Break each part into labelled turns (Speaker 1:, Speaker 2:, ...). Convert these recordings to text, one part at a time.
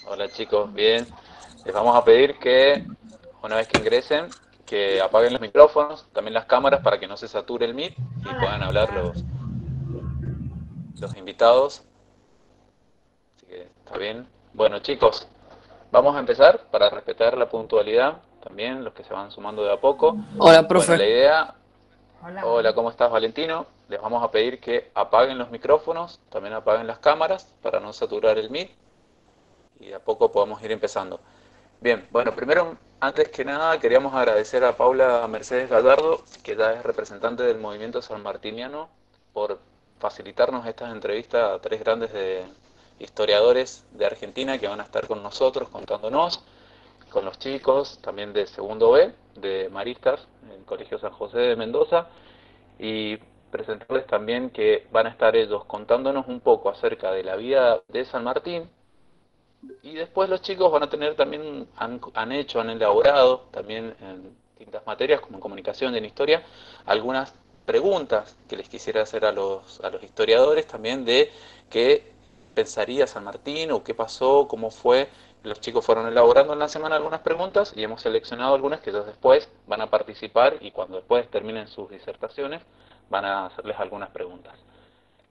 Speaker 1: Hola chicos, bien. Les vamos a pedir que una vez que ingresen, que apaguen los micrófonos, también las cámaras para que no se sature el Meet y puedan hablar los invitados. Así que está bien. Bueno chicos, vamos a empezar para respetar la puntualidad, también los que se van sumando de a poco.
Speaker 2: Hola,
Speaker 1: Bueno, la
Speaker 2: profe.
Speaker 1: idea,
Speaker 3: Hola,
Speaker 1: hola,
Speaker 3: buenas.
Speaker 1: ¿cómo estás Valentino? Les vamos a pedir que apaguen los micrófonos, también apaguen las cámaras para no saturar el Meet y de a poco podamos ir empezando. Bien, bueno, primero, antes que nada, queríamos agradecer a Paula Mercedes Gallardo, que ya es representante del movimiento sanmartiniano, por facilitarnos estas entrevistas a tres grandes historiadores de Argentina que van a estar con nosotros contándonos, con los chicos también de segundo B, de Maristas, en el Colegio San José de Mendoza, y presentarles también que van a estar ellos contándonos un poco acerca de la vida de San Martín, y después los chicos van a tener también, han hecho, han elaborado también en distintas materias como en comunicación y en historia, algunas preguntas que les quisiera hacer a los historiadores también de qué pensaría San Martín o qué pasó, cómo fue. Los chicos fueron elaborando en la semana algunas preguntas y hemos seleccionado algunas que ellos después van a participar y cuando después terminen sus disertaciones van a hacerles algunas preguntas.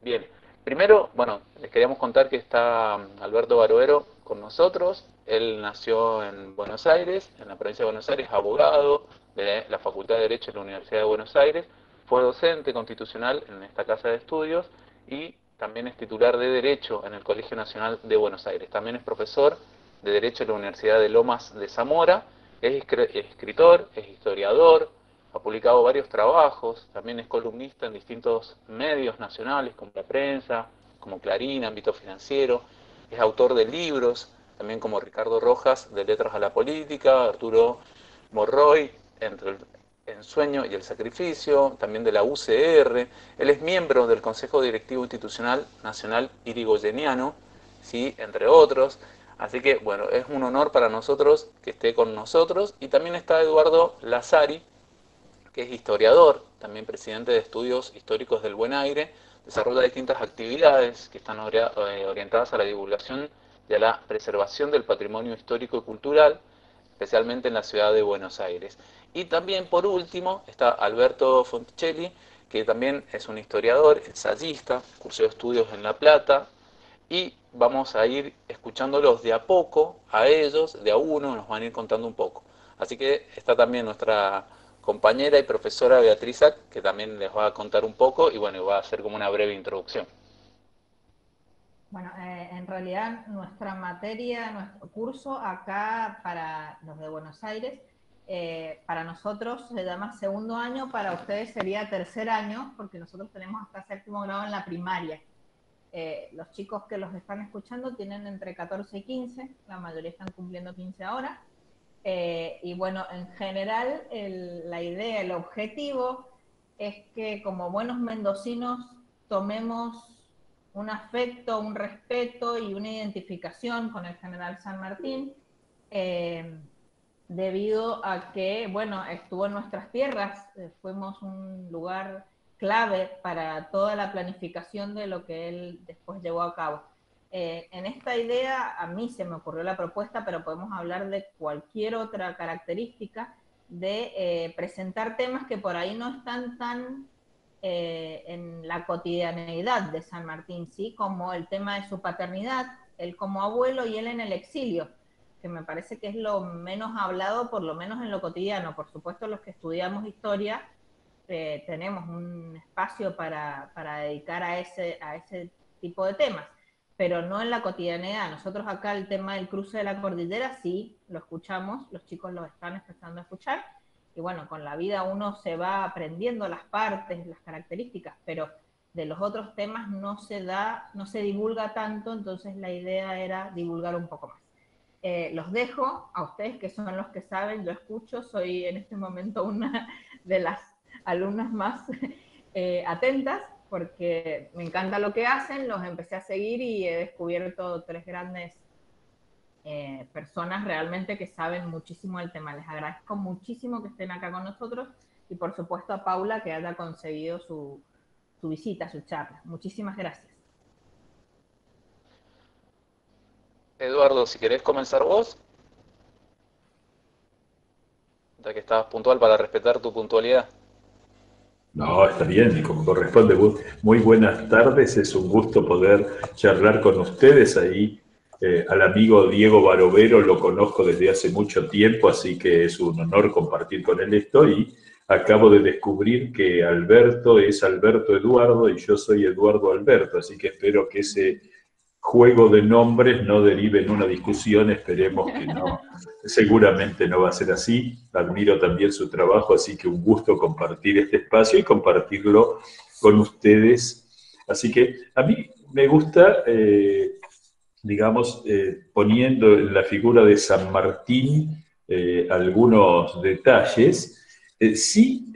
Speaker 1: Bien, primero, bueno, les queríamos contar que está Alberto Baroero con nosotros. Él nació en Buenos Aires, en la provincia de Buenos Aires, abogado de la Facultad de Derecho de la Universidad de Buenos Aires. Fue docente constitucional en esta casa de estudios y también es titular de Derecho en el Colegio Nacional de Buenos Aires. También es profesor de Derecho en la Universidad de Lomas de Zamora. Es escritor, es historiador, ha publicado varios trabajos, también es columnista en distintos medios nacionales como La Prensa, como Clarín, Ámbito Financiero, es autor de libros, también como Ricardo Rojas, de Letras a la Política, Arturo Morroy, entre el ensueño y el sacrificio, también de la UCR, él es miembro del Consejo Directivo Institucional Nacional Irigoyeniano, ¿sí? Entre otros. Así que, bueno, es un honor para nosotros que esté con nosotros. Y también está Eduardo Lazari, que es historiador, también presidente de Estudios Históricos del Buen Aire, desarrolla distintas actividades que están orientadas a la divulgación y a la preservación del patrimonio histórico y cultural, especialmente en la ciudad de Buenos Aires. Y también, por último, está Alberto Fonticelli, que también es un historiador, ensayista, cursó estudios en La Plata, y vamos a ir escuchándolos de a poco, a ellos, de a uno, nos van a ir contando un poco. Así que está también nuestra compañera y profesora Beatriz Ack, que también les va a contar un poco y bueno, va a hacer como una breve introducción.
Speaker 3: Bueno, en realidad nuestra materia, nuestro curso acá para los de Buenos Aires, para nosotros se llama segundo año, para ustedes sería tercer año, porque nosotros tenemos hasta séptimo grado en la primaria. Los chicos que los están escuchando tienen entre 14 y 15, la mayoría están cumpliendo 15 ahora. Y bueno, en general la idea, el objetivo es que como buenos mendocinos tomemos un afecto, un respeto y una identificación con el general San Martín, eh, debido a que, bueno, estuvo en nuestras tierras, fuimos un lugar clave para toda la planificación de lo que él después llevó a cabo. En esta idea a mí se me ocurrió la propuesta, pero podemos hablar de cualquier otra característica de presentar temas que por ahí no están tan en la cotidianeidad de San Martín, ¿sí? Como el tema de su paternidad, él como abuelo y él en el exilio, que me parece que es lo menos hablado, por lo menos en lo cotidiano. Por supuesto, los que estudiamos historia tenemos un espacio para dedicar a ese tipo de temas, pero no en la cotidianidad. Nosotros acá el tema del cruce de la cordillera sí lo escuchamos, los chicos lo están empezando a escuchar, y bueno, con la vida uno se va aprendiendo las partes, las características, pero de los otros temas no se da, no se divulga tanto, entonces la idea era divulgar un poco más. Los dejo a ustedes que son los que saben, yo escucho, soy en este momento una de las alumnas más atentas porque me encanta lo que hacen, los empecé a seguir y he descubierto tres grandes personas realmente que saben muchísimo del tema. Les agradezco muchísimo que estén acá con nosotros y por supuesto a Paula que haya conseguido su visita, su charla. Muchísimas gracias.
Speaker 1: Eduardo, si querés comenzar vos, ya que estabas puntual para respetar tu puntualidad.
Speaker 2: No, está bien, y como corresponde. Muy buenas tardes, es un gusto poder charlar con ustedes ahí. Al amigo Diego Barovero lo conozco desde hace mucho tiempo, así que es un honor compartir con él esto. Y acabo de descubrir que Alberto es Alberto Eduardo y yo soy Eduardo Alberto, así que espero que ese juego de nombres no derive en una discusión, esperemos que no, seguramente no va a ser así. Admiro también su trabajo, así que un gusto compartir este espacio y compartirlo con ustedes. Así que a mí me gusta, digamos, poniendo en la figura de San Martín algunos detalles, sí,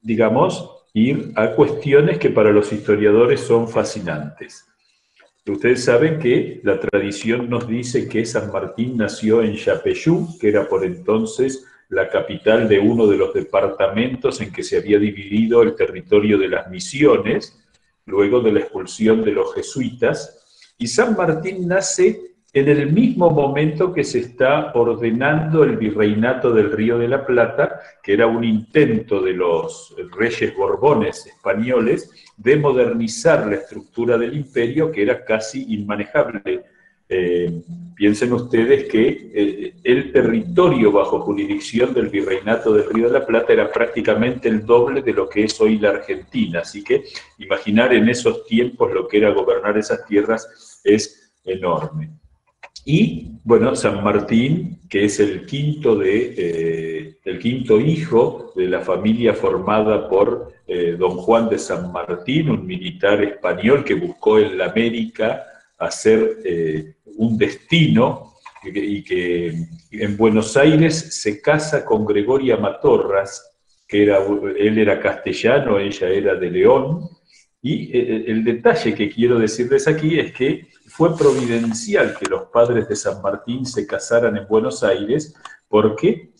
Speaker 2: digamos, ir a cuestiones que para los historiadores son fascinantes. Ustedes saben que la tradición nos dice que San Martín nació en Yapeyú, que era por entonces la capital de uno de los departamentos en que se había dividido el territorio de las misiones, luego de la expulsión de los jesuitas. Y San Martín nace en el mismo momento que se está ordenando el virreinato del Río de la Plata, que era un intento de los reyes borbones españoles de modernizar la estructura del imperio, que era casi inmanejable. Piensen ustedes que el territorio bajo jurisdicción del virreinato del Río de la Plata era prácticamente el doble de lo que es hoy la Argentina, así que imaginar en esos tiempos lo que era gobernar esas tierras es enorme. Y, bueno, San Martín, que es el quinto hijo de la familia formada por don Juan de San Martín, un militar español que buscó en la América hacer un destino, y que en Buenos Aires se casa con Gregoria Matorras, él era castellano, ella era de León, y el detalle que quiero decirles aquí es que fue providencial que los padres de San Martín se casaran en Buenos Aires, porque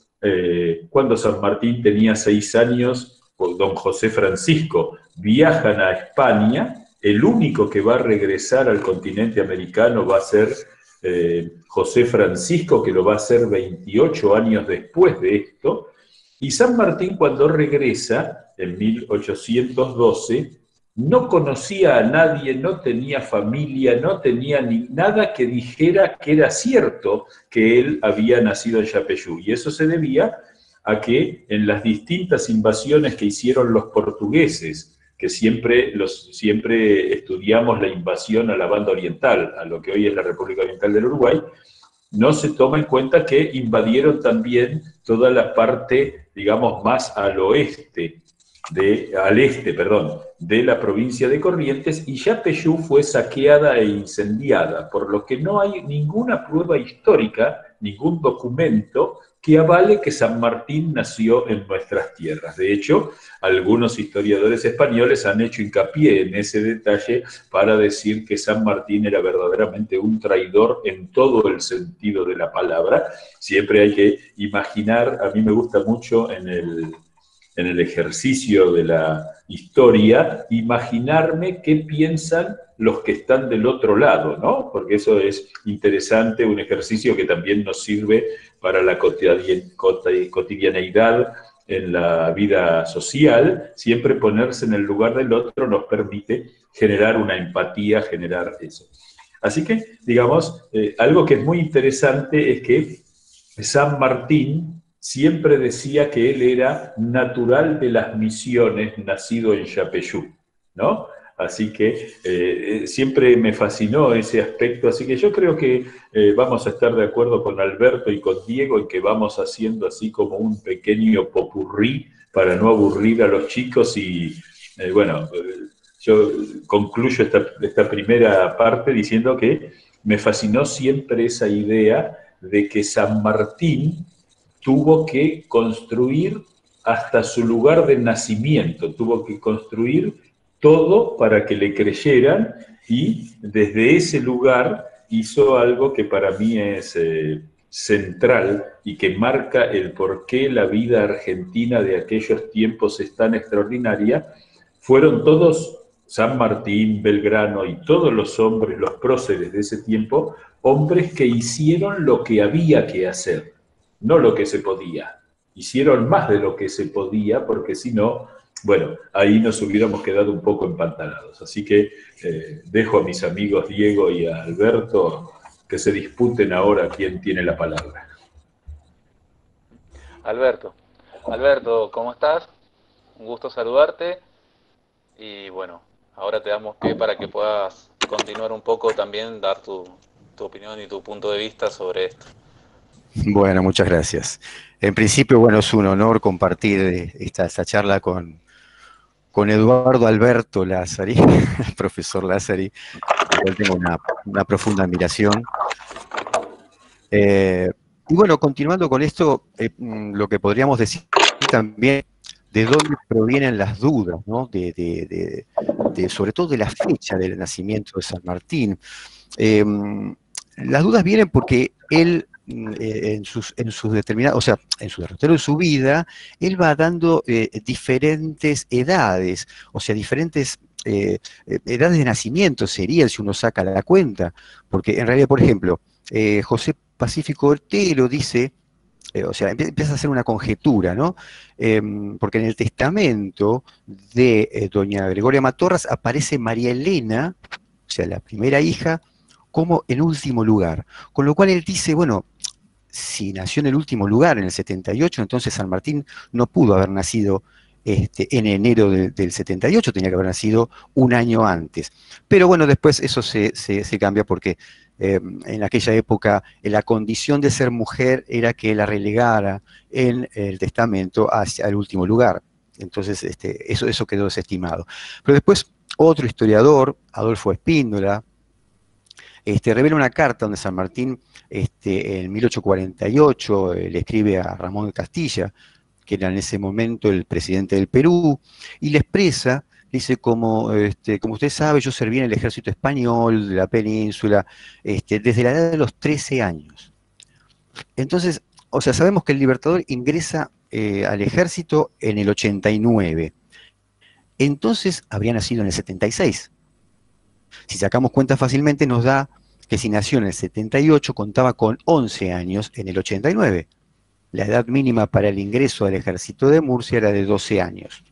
Speaker 2: cuando San Martín tenía 6 años, don José Francisco viajan a España, el único que va a regresar al continente americano va a ser José Francisco, que lo va a hacer 28 años después de esto, y San Martín cuando regresa, en 1812, no conocía a nadie, no tenía familia, no tenía nada que dijera que era cierto que él había nacido en Yapeyú. Y eso se debía a que en las distintas invasiones que hicieron los portugueses, que siempre estudiamos la invasión a la banda oriental, a lo que hoy es la República Oriental del Uruguay, no se toma en cuenta que invadieron también toda la parte, digamos, más al este, de la provincia de Corrientes, y Yapeyú fue saqueada e incendiada, por lo que no hay ninguna prueba histórica, ningún documento que avale que San Martín nació en nuestras tierras. De hecho, algunos historiadores españoles han hecho hincapié en ese detalle para decir que San Martín era verdaderamente un traidor en todo el sentido de la palabra. Siempre hay que imaginar, a mí me gusta mucho en el ejercicio de la historia, imaginarme qué piensan los que están del otro lado, ¿no? Porque eso es interesante, un ejercicio que también nos sirve para la cotidianeidad en la vida social. Siempre ponerse en el lugar del otro nos permite generar una empatía, generar eso. Así que, digamos, algo que es muy interesante es que San Martín siempre decía que él era natural de las Misiones, nacido en Yapeyú, ¿no? Así que siempre me fascinó ese aspecto, así que yo creo que vamos a estar de acuerdo con Alberto y con Diego en que vamos haciendo así como un pequeño popurrí para no aburrir a los chicos y bueno, yo concluyo esta primera parte diciendo que me fascinó siempre esa idea de que San Martín tuvo que construir hasta su lugar de nacimiento, tuvo que construir todo para que le creyeran, y desde ese lugar hizo algo que para mí es central y que marca el por qué la vida argentina de aquellos tiempos es tan extraordinaria. Fueron todos, San Martín, Belgrano y todos los hombres, los próceres de ese tiempo, hombres que hicieron lo que había que hacer, no lo que se podía. Hicieron más de lo que se podía, porque si no, bueno, ahí nos hubiéramos quedado un poco empantanados. Así que dejo a mis amigos Diego y a Alberto que se disputen ahora quién tiene la palabra.
Speaker 1: Alberto. Alberto, ¿cómo estás? Un gusto saludarte y bueno, ahora te damos pie para que puedas continuar un poco también, dar tu opinión y tu punto de vista sobre esto.
Speaker 4: Bueno, muchas gracias. En principio, bueno, es un honor compartir esta charla con Eduardo Alberto Lázari, el profesor Lázari, al cual tengo una profunda admiración. Y bueno, continuando con esto, lo que podríamos decir también, de dónde provienen las dudas, ¿no? Sobre todo de la fecha del nacimiento de San Martín. Las dudas vienen porque él, en sus determinados, o sea, en su derrotero de su vida, él va dando diferentes edades, o sea, diferentes edades de nacimiento serían si uno saca la cuenta, porque en realidad, por ejemplo, José Pacífico Ortelo dice, o sea, empieza a hacer una conjetura, ¿no? Porque en el testamento de doña Gregoria Matorras aparece María Elena, o sea, la primera hija, como en último lugar. Con lo cual él dice, bueno, si nació en el último lugar, en el 78, entonces San Martín no pudo haber nacido en enero del 78, tenía que haber nacido un año antes. Pero bueno, después eso se cambia porque en aquella época la condición de ser mujer era que la relegara en el testamento hacia el último lugar. Entonces eso quedó desestimado. Pero después otro historiador, Adolfo Espíndola, revela una carta donde San Martín, en 1848, le escribe a Ramón de Castilla, que era en ese momento el presidente del Perú, y le expresa, dice, como usted sabe, yo serví en el ejército español de la península, desde la edad de los 13 años. Entonces, o sea, sabemos que el Libertador ingresa al ejército en el 89. Entonces habría nacido en el 76. Si sacamos cuenta fácilmente, nos da que si nació en el 78, contaba con 11 años en el 89. La edad mínima para el ingreso al ejército de Murcia era de 12 años.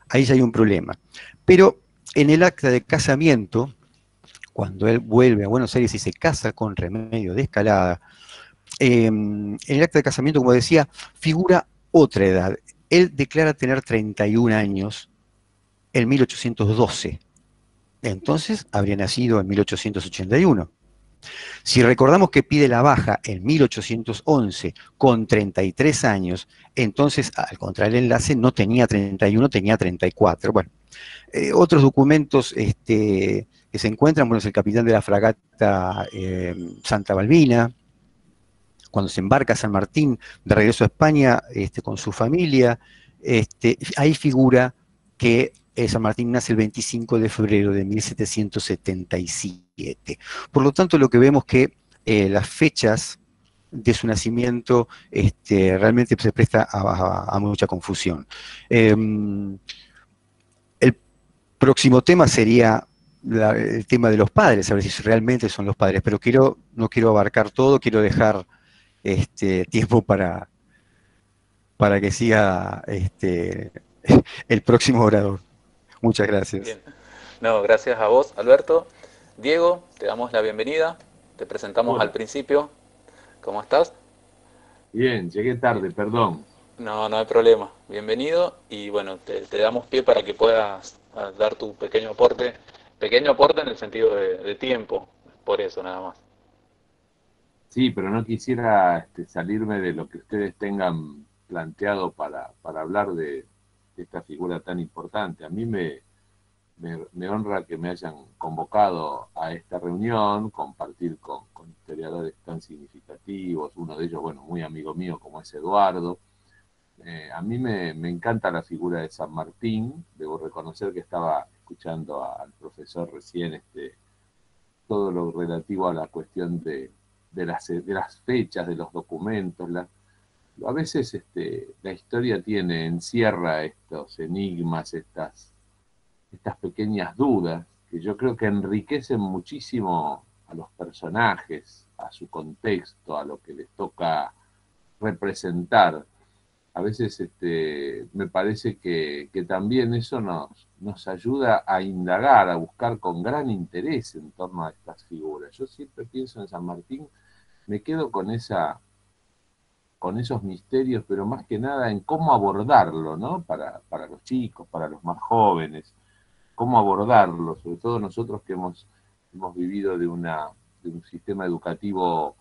Speaker 4: Ahí ya hay un problema. Pero en el acta de casamiento, cuando él vuelve a Buenos Aires y se casa con Remedio de Escalada, en el acta de casamiento, como decía, figura otra edad. Él declara tener 31 años en 1812. Entonces habría nacido en 1881. Si recordamos que pide la baja en 1811 con 33 años, entonces al contraer el enlace no tenía 31, tenía 34. Bueno, otros documentos que se encuentran, bueno, es el capitán de la fragata Santa Balbina, cuando se embarca San Martín de regreso a España con su familia, ahí figura que San Martín nace el 25 de febrero de 1777. Por lo tanto, lo que vemos que las fechas de su nacimiento realmente se presta a mucha confusión. El próximo tema sería el tema de los padres, a ver si realmente son los padres, pero no quiero abarcar todo, quiero dejar tiempo para que siga el próximo orador. Muchas gracias.
Speaker 1: Bien. No, gracias a vos, Alberto. Diego, te damos la bienvenida. Te presentamos
Speaker 5: Hola.
Speaker 1: al principio. ¿Cómo estás?
Speaker 5: Bien, llegué tarde, perdón.
Speaker 1: No, no hay problema. Bienvenido y bueno, te damos pie para que puedas dar tu pequeño aporte en el sentido de tiempo, por eso nada más.
Speaker 5: Sí, pero no quisiera salirme de lo que ustedes tengan planteado para hablar de esta figura tan importante. A mí me honra que me hayan convocado a esta reunión, compartir con historiadores tan significativos, uno de ellos, bueno, muy amigo mío como es Eduardo. A mí me encanta la figura de San Martín. Debo reconocer que estaba escuchando al profesor recién todo lo relativo a la cuestión de las fechas, de los documentos. A veces la historia encierra estos enigmas, estas pequeñas dudas que yo creo que enriquecen muchísimo a los personajes. a su contexto, a lo que les toca representar. A veces me parece que también eso nos ayuda a indagar, a buscar con gran interés en torno a estas figuras. Yo siempre pienso en San Martín, me quedo con esos misterios, pero más que nada en cómo abordarlo, ¿no? Para los chicos, para los más jóvenes, cómo abordarlo, sobre todo nosotros que hemos vivido de un sistema educativo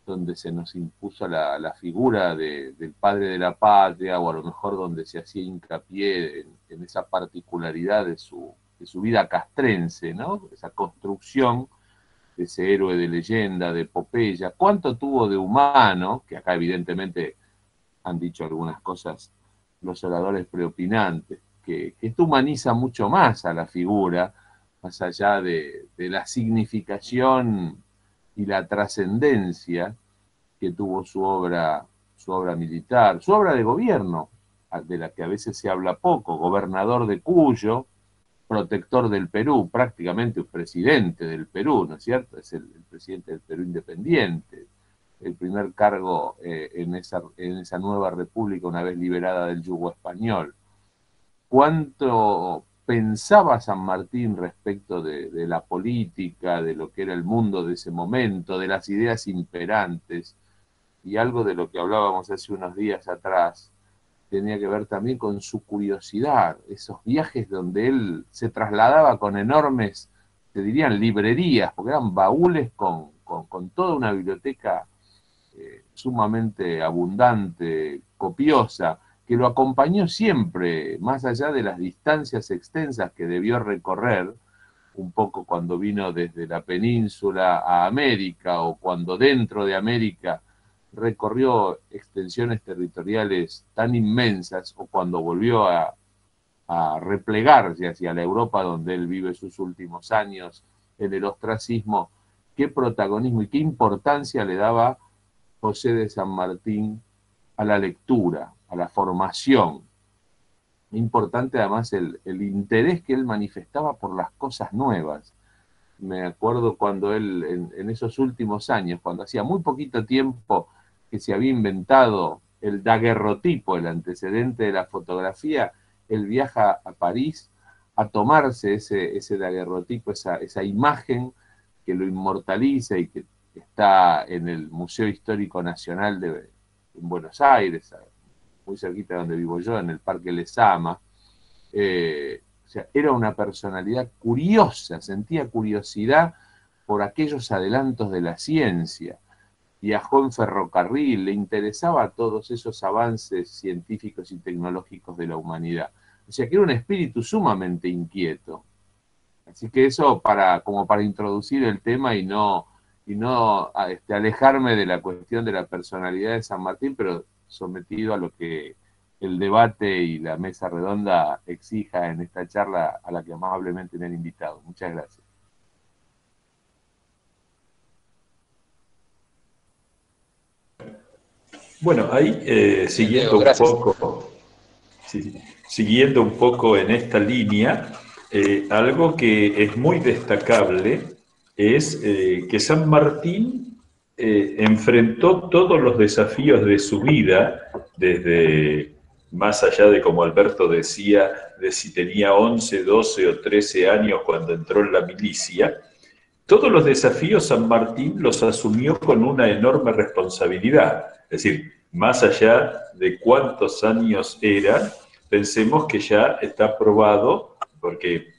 Speaker 5: donde se nos impuso la figura del padre de la patria, o a lo mejor donde se hacía hincapié en esa particularidad de su vida castrense, ¿no? Esa construcción de ese héroe de leyenda, de epopeya. ¿Cuánto tuvo de humano? Que acá evidentemente han dicho algunas cosas los oradores preopinantes, que esto humaniza mucho más a la figura, más allá de la significación y la trascendencia que tuvo su obra militar, su obra de gobierno, de la que a veces se habla poco, gobernador de Cuyo, protector del Perú, prácticamente un presidente del Perú, ¿no es cierto? Es el presidente del Perú independiente, el primer cargo en esa nueva república una vez liberada del yugo español. ¿Cuánto pensaba San Martín respecto de la política, de lo que era el mundo de ese momento, de las ideas imperantes? Y algo de lo que hablábamos hace unos días atrás tenía que ver también con su curiosidad, esos viajes donde él se trasladaba con enormes, te dirían, librerías, porque eran baúles con toda una biblioteca sumamente abundante, copiosa, que lo acompañó siempre, más allá de las distancias extensas que debió recorrer, un poco cuando vino desde la península a América, o cuando dentro de América recorrió extensiones territoriales tan inmensas, o cuando volvió a replegarse hacia la Europa donde él vive sus últimos años en el ostracismo, qué protagonismo y qué importancia le daba José de San Martín a la lectura, a la formación. Importante además el interés que él manifestaba por las cosas nuevas. Me acuerdo cuando él, en esos últimos años, cuando hacía muy poquito tiempo que se había inventado el daguerrotipo, el antecedente de la fotografía, él viaja a París a tomarse ese daguerrotipo, esa imagen que lo inmortaliza y que está en el Museo Histórico Nacional en Buenos Aires, muy cerquita de donde vivo yo, en el Parque Lezama. O sea, era una personalidad curiosa, sentía curiosidad por aquellos adelantos de la ciencia. Viajó en ferrocarril, le interesaba todos esos avances científicos y tecnológicos de la humanidad. O sea, que era un espíritu sumamente inquieto. Así que eso como para introducir el tema y no alejarme de la cuestión de la personalidad de San Martín, pero sometido a lo que el debate y la mesa redonda exija en esta charla a la que amablemente me han invitado. Muchas gracias.
Speaker 2: Bueno, ahí siguiendo un poco en esta línea, algo que es muy destacable es que San Martín enfrentó todos los desafíos de su vida, desde más allá de, como Alberto decía, de si tenía 11, 12 o 13 años cuando entró en la milicia. Todos los desafíos San Martín los asumió con una enorme responsabilidad. Es decir, más allá de cuántos años eran, pensemos que ya está probado, porque,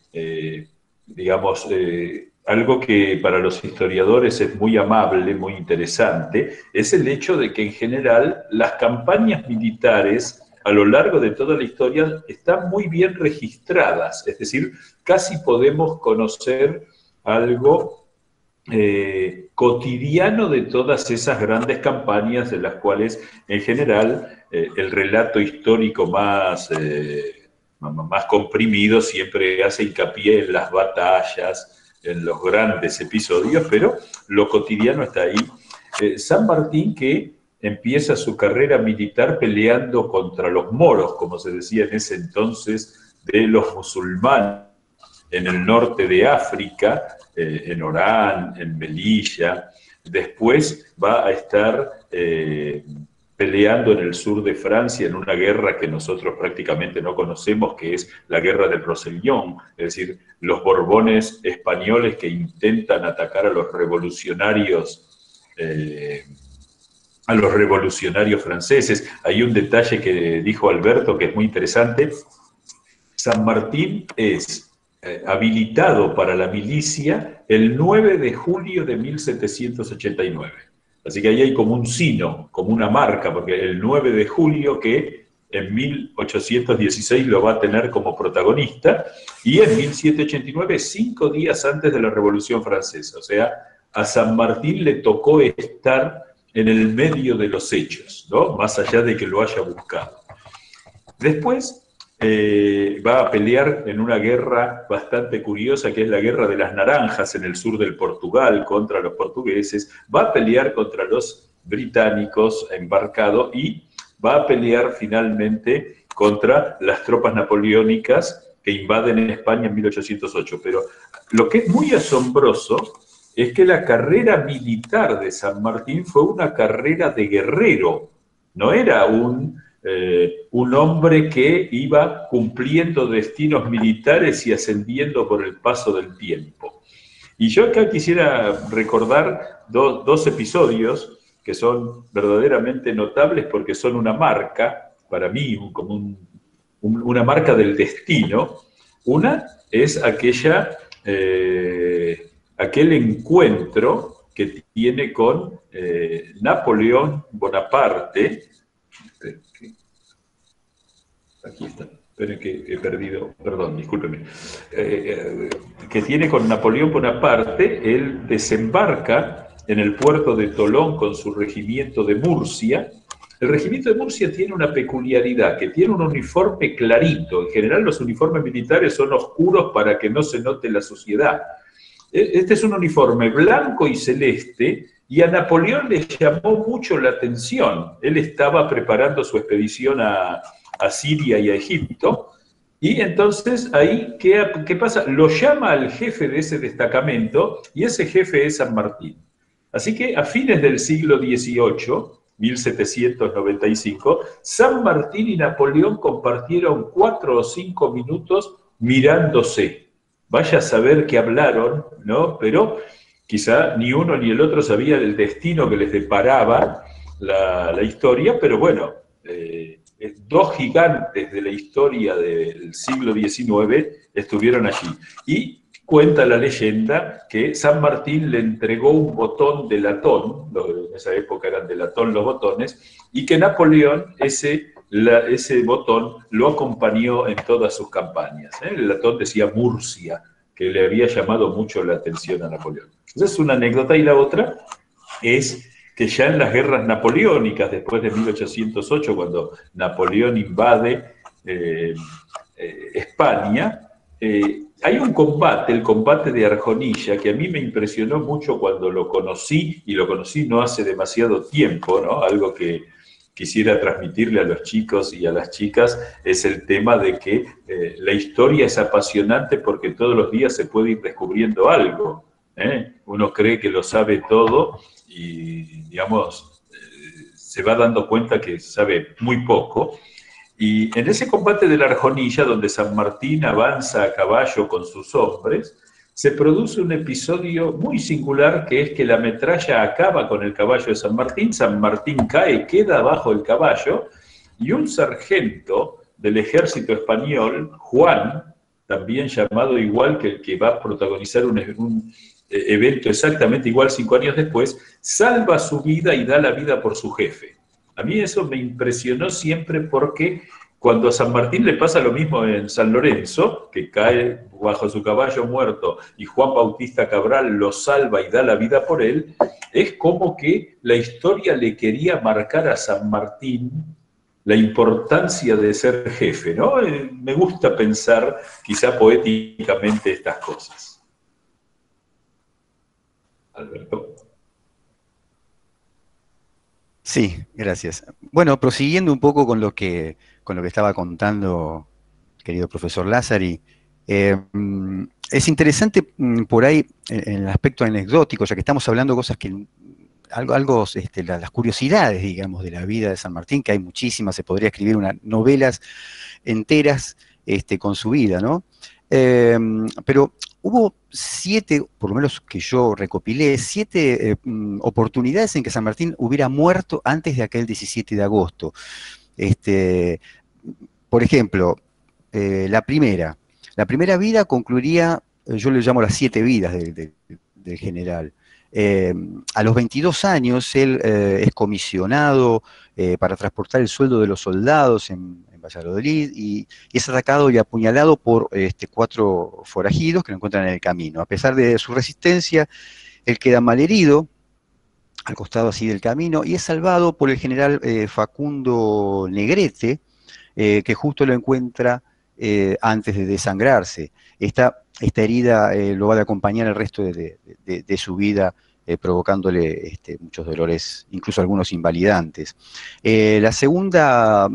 Speaker 2: algo que para los historiadores es muy amable, muy interesante, es el hecho de que en general las campañas militares a lo largo de toda la historia están muy bien registradas, es decir, casi podemos conocer algo cotidiano de todas esas grandes campañas de las cuales en general el relato histórico más comprimido siempre hace hincapié en las batallas, en los grandes episodios, pero lo cotidiano está ahí. San Martín, que empieza su carrera militar peleando contra los moros, como se decía en ese entonces, de los musulmanes, en el norte de África, en Orán, en Melilla, después va a estar peleando en el sur de Francia en una guerra que nosotros prácticamente no conocemos, que es la guerra del Rosellón, es decir, los Borbones españoles que intentan atacar a los revolucionarios franceses. Hay un detalle que dijo Alberto que es muy interesante. San Martín es habilitado para la milicia el 9 de julio de 1789. Así que ahí hay como un sino, como una marca, porque el 9 de julio que en 1816 lo va a tener como protagonista, y en 1789, 5 días antes de la Revolución Francesa. O sea, a San Martín le tocó estar en el medio de los hechos, ¿no? Más allá de que lo haya buscado. Después va a pelear en una guerra bastante curiosa, que es la Guerra de las Naranjas en el sur del Portugal contra los portugueses. Va a pelear contra los británicos embarcado y va a pelear finalmente contra las tropas napoleónicas que invaden España en 1808. Pero lo que es muy asombroso es que la carrera militar de San Martín fue una carrera de guerrero, no era un hombre que iba cumpliendo destinos militares y ascendiendo por el paso del tiempo. Y yo acá quisiera recordar dos episodios que son verdaderamente notables porque son una marca, para mí, como una marca del destino. Una es aquel encuentro que tiene con Napoleón Bonaparte. Aquí está, esperen que he perdido, perdón, discúlpenme. Que tiene con Napoleón Bonaparte. Él desembarca en el puerto de Tolón con su regimiento de Murcia. El regimiento de Murcia tiene una peculiaridad, que tiene un uniforme clarito. En general los uniformes militares son oscuros para que no se note la suciedad. Este es un uniforme blanco y celeste, y a Napoleón le llamó mucho la atención. Él estaba preparando su expedición a Siria y a Egipto, y entonces ahí, ¿qué pasa? Lo llama al jefe de ese destacamento, y ese jefe es San Martín. Así que a fines del siglo XVIII, 1795, San Martín y Napoleón compartieron 4 o 5 minutos mirándose. Vaya a saber qué hablaron, ¿no? Pero quizá ni uno ni el otro sabía del destino que les deparaba la historia, pero bueno, dos gigantes de la historia del siglo XIX estuvieron allí. Y cuenta la leyenda que San Martín le entregó un botón de latón, en esa época eran de latón los botones, y que Napoleón ese botón lo acompañó en todas sus campañas. El latón decía Murcia, que le había llamado mucho la atención a Napoleón. Esa es una anécdota, y la otra es que ya en las guerras napoleónicas, después de 1808, cuando Napoleón invade España, hay un combate, el combate de Arjonilla, que a mí me impresionó mucho cuando lo conocí, y lo conocí no hace demasiado tiempo, ¿no? Algo que quisiera transmitirle a los chicos y a las chicas es el tema de que la historia es apasionante porque todos los días se puede ir descubriendo algo. Uno cree que lo sabe todo y, digamos, se va dando cuenta que sabe muy poco. Y en ese combate de la Arjonilla, donde San Martín avanza a caballo con sus hombres, se produce un episodio muy singular, que es que la metralla acaba con el caballo de San Martín cae, queda abajo el caballo, y un sargento del ejército español, Juan, también llamado igual que el que va a protagonizar un evento exactamente igual 5 años después, salva su vida y da la vida por su jefe. A mí eso me impresionó siempre, porque cuando a San Martín le pasa lo mismo en San Lorenzo, que cae bajo su caballo muerto y Juan Bautista Cabral lo salva y da la vida por él, es como que la historia le quería marcar a San Martín la importancia de ser jefe, ¿no? Me gusta pensar quizá poéticamente estas cosas. Alberto.
Speaker 4: Sí, gracias. Bueno, prosiguiendo un poco con lo que estaba contando, querido profesor Lázari, es interesante por ahí en el aspecto anecdótico, ya que estamos hablando de cosas que las curiosidades, digamos, de la vida de San Martín, que hay muchísimas, se podría escribir novelas enteras con su vida, ¿no? Pero hubo 7, por lo menos que yo recopilé, 7 oportunidades en que San Martín hubiera muerto antes de aquel 17 de agosto. Por ejemplo, la primera vida concluiría, yo le llamo las 7 vidas del general. A los 22 años él es comisionado para transportar el sueldo de los soldados en Valladolid y es atacado y apuñalado por 4 forajidos que lo encuentran en el camino. A pesar de su resistencia, él queda malherido al costado así del camino y es salvado por el general Facundo Negrete, que justo lo encuentra antes de desangrarse. Esta herida lo va a acompañar el resto de su vida, provocándole muchos dolores, incluso algunos invalidantes. La segunda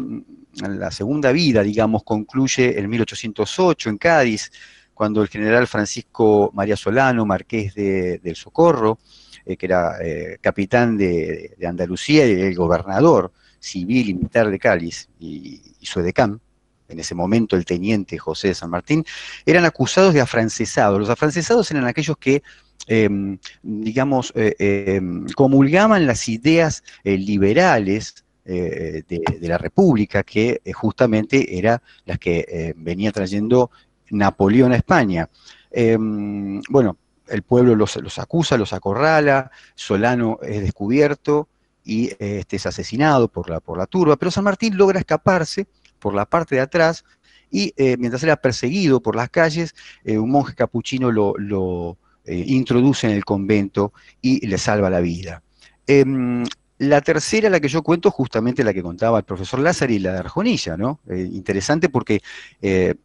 Speaker 4: vida, digamos, concluye en 1808 en Cádiz, cuando el general Francisco María Solano, marqués del Socorro, que era capitán de Andalucía y el gobernador civil y militar de Cádiz, y su edecán, en ese momento el teniente José de San Martín, eran acusados de afrancesados. Los afrancesados eran aquellos que, digamos, comulgaban las ideas liberales de la República, que justamente eran las que venía trayendo Napoleón a España. Bueno, el pueblo los acusa, los acorrala, Solano es descubierto y es asesinado por la turba, pero San Martín logra escaparse por la parte de atrás y mientras era perseguido por las calles, un monje capuchino lo introduce en el convento y le salva la vida. La tercera, la que yo cuento, justamente la que contaba el profesor Lázaro y la de Arjonilla, ¿no? Interesante porque el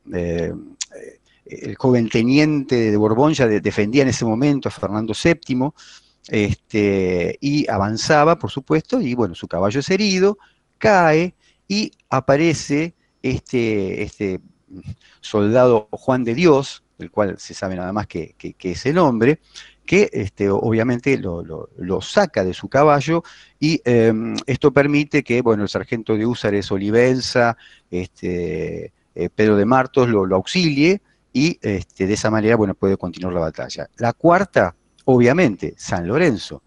Speaker 4: joven teniente de Borbón ya defendía en ese momento a Fernando VII, y avanzaba, por supuesto, y bueno, su caballo es herido, cae, y aparece este soldado Juan de Dios, del cual se sabe nada más que es el hombre, que obviamente lo saca de su caballo, y esto permite que, bueno, el sargento de húsares Olivenza, Pedro de Martos lo auxilie, y de esa manera, bueno, puede continuar la batalla. La cuarta, obviamente, San Lorenzo.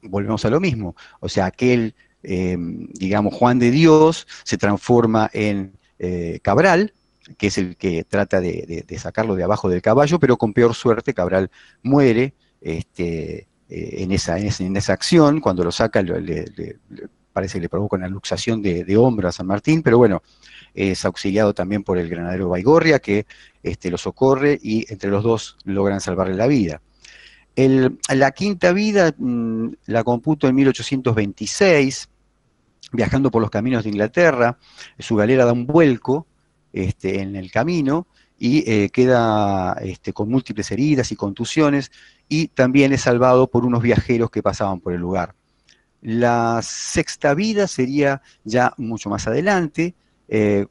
Speaker 4: Volvemos a lo mismo, o sea, aquel, digamos, Juan de Dios se transforma en Cabral, que es el que trata de sacarlo de abajo del caballo, pero con peor suerte Cabral muere en esa acción. Cuando lo saca, parece que le provoca una luxación de hombro a San Martín, pero bueno, es auxiliado también por el granadero Baigorria, que lo socorre, y entre los dos logran salvarle la vida. La quinta vida la computo en 1826, viajando por los caminos de Inglaterra. Su galera da un vuelco en el camino y queda con múltiples heridas y contusiones, y también es salvado por unos viajeros que pasaban por el lugar. La sexta vida sería ya mucho más adelante,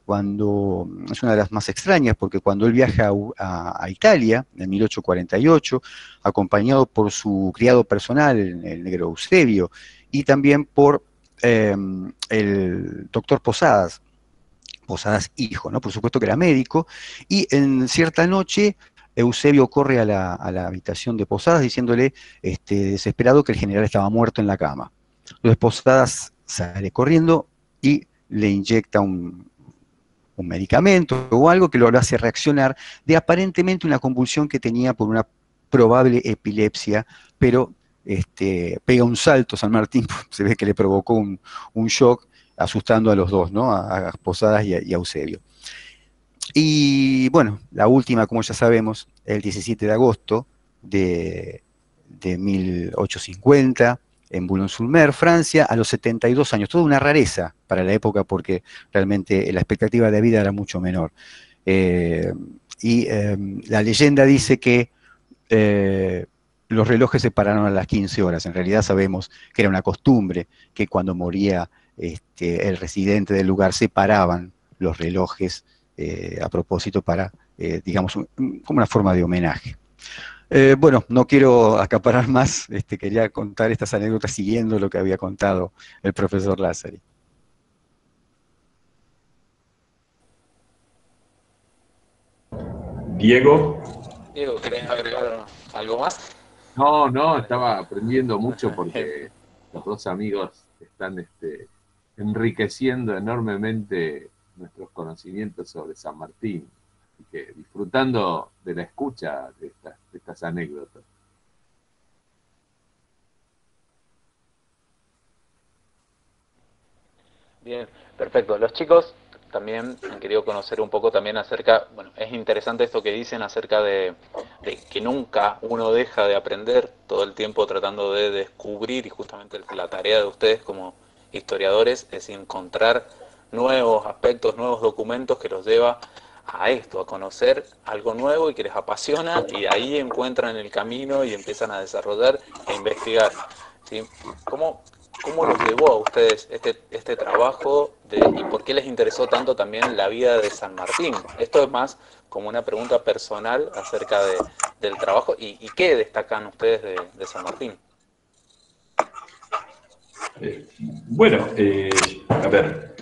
Speaker 4: cuando es una de las más extrañas, porque cuando él viaja a Italia en 1848, acompañado por su criado personal, el negro Eusebio, y también por el doctor Posadas hijo, ¿no? Por supuesto que era médico, y en cierta noche Eusebio corre a la habitación de Posadas diciéndole, desesperado, que el general estaba muerto en la cama. Entonces Posadas sale corriendo y le inyecta un medicamento o algo que lo hace reaccionar de aparentemente una convulsión que tenía por una probable epilepsia, pero pega un salto San Martín, se ve que le provocó un shock, asustando a los dos, ¿no? A Posadas y a Eusebio. Y bueno, la última, como ya sabemos, el 17 de agosto de 1850, en Boulogne-sur-Mer, Francia, a los 72 años. Toda una rareza para la época, porque realmente la expectativa de vida era mucho menor. La leyenda dice que los relojes se pararon a las 15 horas. En realidad sabemos que era una costumbre, que cuando moría el residente del lugar se paraban los relojes a propósito para, digamos, como una forma de homenaje. Bueno, no quiero acaparar más, quería contar estas anécdotas siguiendo lo que había contado el profesor Lázari.
Speaker 2: Diego.
Speaker 1: Diego, ¿querés agregar algo más?
Speaker 5: No, no, estaba aprendiendo mucho
Speaker 1: Bien.
Speaker 5: porque los dos amigos están enriqueciendo enormemente nuestros conocimientos sobre San Martín. Así que disfrutando de la escucha de estas anécdotas.
Speaker 1: Bien, perfecto. Los chicos también han querido conocer un poco también acerca, bueno, es interesante esto que dicen acerca de que nunca uno deja de aprender, todo el tiempo tratando de descubrir, y justamente la tarea de ustedes como historiadores es encontrar nuevos aspectos, nuevos documentos que los lleva a esto, a conocer algo nuevo y que les apasiona, y ahí encuentran el camino y empiezan a desarrollar e investigar, ¿sí? ¿Cómo los llevó a ustedes este trabajo y por qué les interesó tanto también la vida de San Martín? Esto es más como una pregunta personal acerca del trabajo y qué destacan ustedes de San Martín.
Speaker 2: Bueno, a ver,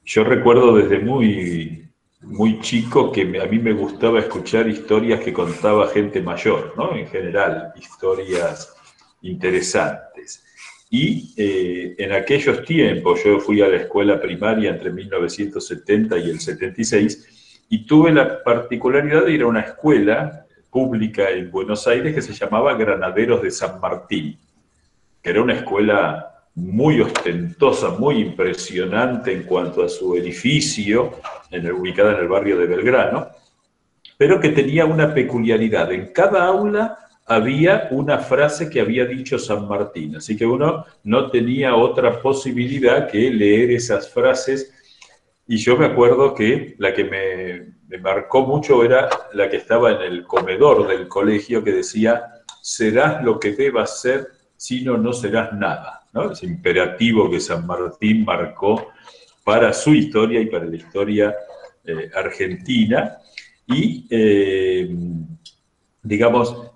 Speaker 2: yo recuerdo desde muy chico que a mí me gustaba escuchar historias que contaba gente mayor, ¿no? En general, historias interesantes. Y en aquellos tiempos, yo fui a la escuela primaria entre 1970 y el 76, y tuve la particularidad de ir a una escuela pública en Buenos Aires que se llamaba Granaderos de San Martín, que era una escuela muy ostentosa, muy impresionante en cuanto a su edificio, ubicada en el barrio de Belgrano, pero que tenía una peculiaridad. En cada aula había una frase que había dicho San Martín, así que uno no tenía otra posibilidad que leer esas frases. Y yo me acuerdo que la que me marcó mucho era la que estaba en el comedor del colegio, que decía: serás lo que debas ser, si no, no serás nada, ¿no? Ese imperativo que San Martín marcó para su historia y para la historia argentina. Y, digamos,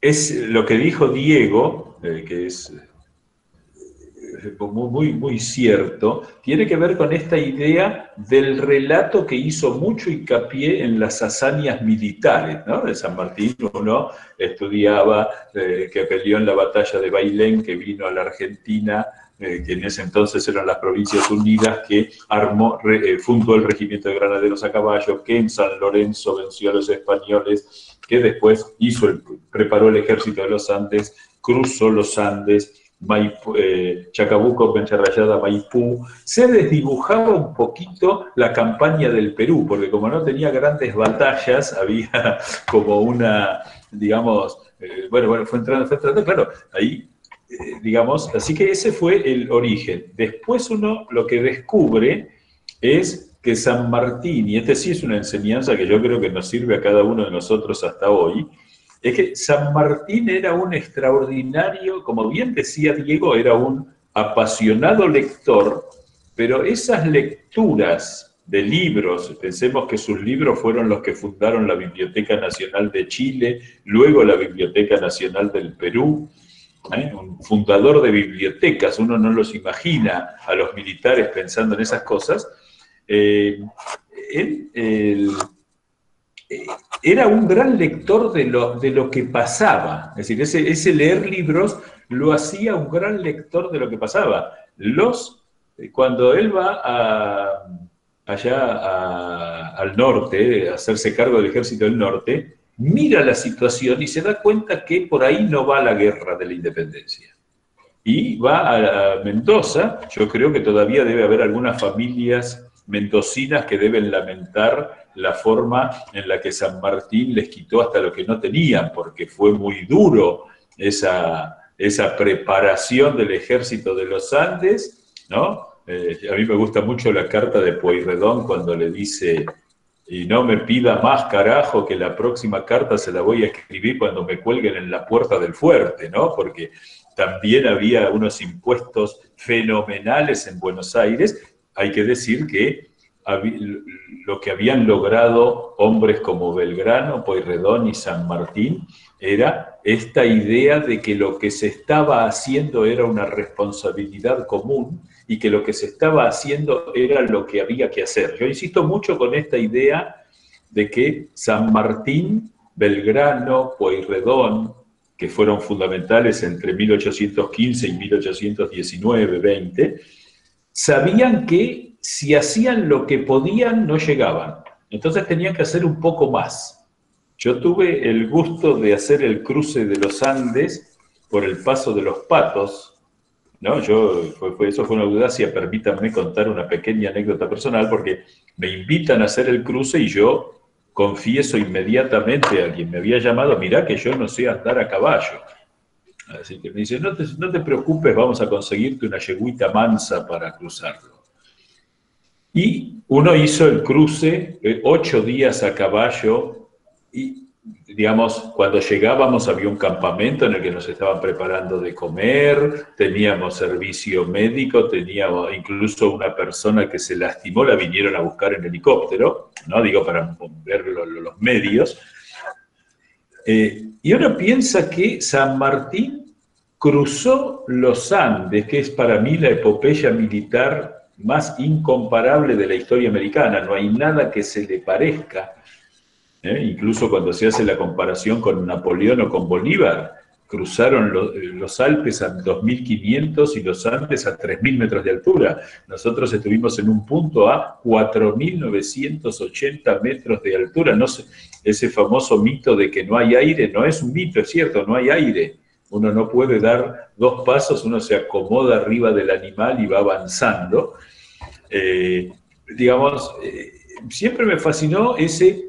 Speaker 2: es lo que dijo Diego, que es muy cierto, tiene que ver con esta idea del relato que hizo mucho hincapié en las hazañas militares, ¿no? De San Martín. Uno estudiaba que peleó en la batalla de Bailén, que vino a la Argentina, que en ese entonces eran las Provincias Unidas, que fundó el Regimiento de Granaderos a Caballo, que en San Lorenzo venció a los españoles, que después preparó el Ejército de los Andes, cruzó los Andes, Chacabuco, Cancha Rayada, Maipú. Se desdibujaba un poquito la campaña del Perú, porque como no tenía grandes batallas, había como una, digamos, bueno, fue entrando, claro, ahí, digamos, así que ese fue el origen. Después uno lo que descubre es que San Martín, y este sí es una enseñanza que yo creo que nos sirve a cada uno de nosotros hasta hoy, es que San Martín era un extraordinario, como bien decía Diego, era un apasionado lector, pero esas lecturas de libros, pensemos que sus libros fueron los que fundaron la Biblioteca Nacional de Chile, luego la Biblioteca Nacional del Perú, un fundador de bibliotecas, uno no los imagina a los militares pensando en esas cosas. Era un gran lector de lo que pasaba, es decir, ese leer libros lo hacía un gran lector de lo que pasaba. Cuando él va allá al norte, a hacerse cargo del Ejército del Norte, mira la situación y se da cuenta que por ahí no va la guerra de la independencia. Y va a Mendoza. Yo creo que todavía debe haber algunas familias mendocinas que deben lamentar la forma en la que San Martín les quitó hasta lo que no tenían, porque fue muy duro esa preparación del Ejército de los Andes, ¿no? A mí me gusta mucho la carta de Pueyrredón cuando le dice: y no me pida más, carajo, que la próxima carta se la voy a escribir cuando me cuelguen en la puerta del fuerte, ¿no? Porque también había unos impuestos fenomenales en Buenos Aires. Hay que decir que lo que habían logrado hombres como Belgrano, Pueyrredón y San Martín era esta idea de que lo que se estaba haciendo era una responsabilidad común y que lo que se estaba haciendo era lo que había que hacer. Yo insisto mucho con esta idea de que San Martín, Belgrano, Pueyrredón, que fueron fundamentales entre 1815 y 1819-20, sabían que si hacían lo que podían, no llegaban. Entonces tenían que hacer un poco más. Yo tuve el gusto de hacer el cruce de los Andes por el Paso de los Patos, ¿no? Eso fue una audacia. Permítanme contar una pequeña anécdota personal, porque me invitan a hacer el cruce y yo confieso inmediatamente a quien me había llamado, mirá que yo no sé andar a caballo. Así que me dice, no te preocupes, vamos a conseguirte una yeguita mansa para cruzarlo. Y uno hizo el cruce 8 días a caballo y, digamos, cuando llegábamos había un campamento en el que nos estaban preparando de comer, teníamos servicio médico, teníamos incluso una persona que se lastimó, la vinieron a buscar en helicóptero, ¿no? Digo, para ver los medios. Y uno piensa que San Martín cruzó los Andes, que es para mí la epopeya militar más incomparable de la historia americana. No hay nada que se le parezca. Incluso cuando se hace la comparación con Napoleón o con Bolívar, cruzaron los Alpes a 2.500 y los Andes a 3.000 metros de altura. Nosotros estuvimos en un punto a 4.980 metros de altura. No sé, ese famoso mito de que no hay aire, no es un mito, es cierto, no hay aire. Uno no puede dar 2 pasos, uno se acomoda arriba del animal y va avanzando. Siempre me fascinó ese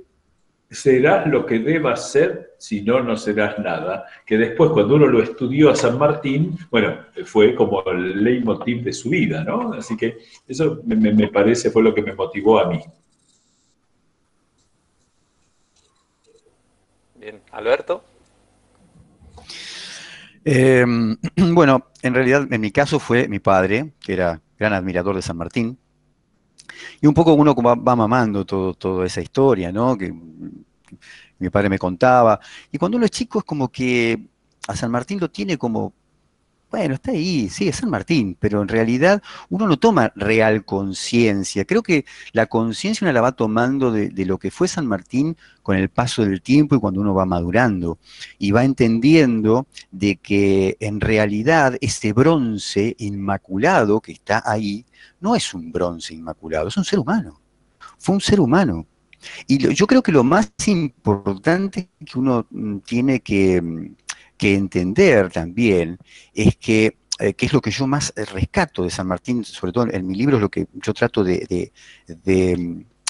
Speaker 2: serás lo que debas ser, si no, no serás nada, que después cuando uno lo estudió a San Martín, bueno, fue como el leitmotiv de su vida, ¿no? Así que eso me parece fue lo que me motivó a mí.
Speaker 1: Bien, Alberto.
Speaker 4: Bueno, en realidad en mi caso fue mi padre, que era gran admirador de San Martín, y un poco uno va mamando toda esa historia, ¿no? Que mi padre me contaba, y cuando uno es chico es como que a San Martín lo tiene como, bueno, está ahí, sí, es San Martín, pero en realidad uno no toma real conciencia. Creo que la conciencia uno la va tomando de lo que fue San Martín con el paso del tiempo y cuando uno va madurando y va entendiendo de que en realidad ese bronce inmaculado que está ahí no es un bronce inmaculado, es un ser humano. Fue un ser humano. Y yo creo que lo más importante que uno tiene que entender también es que es lo que yo más rescato de San Martín, sobre todo en mi libro, es lo que yo trato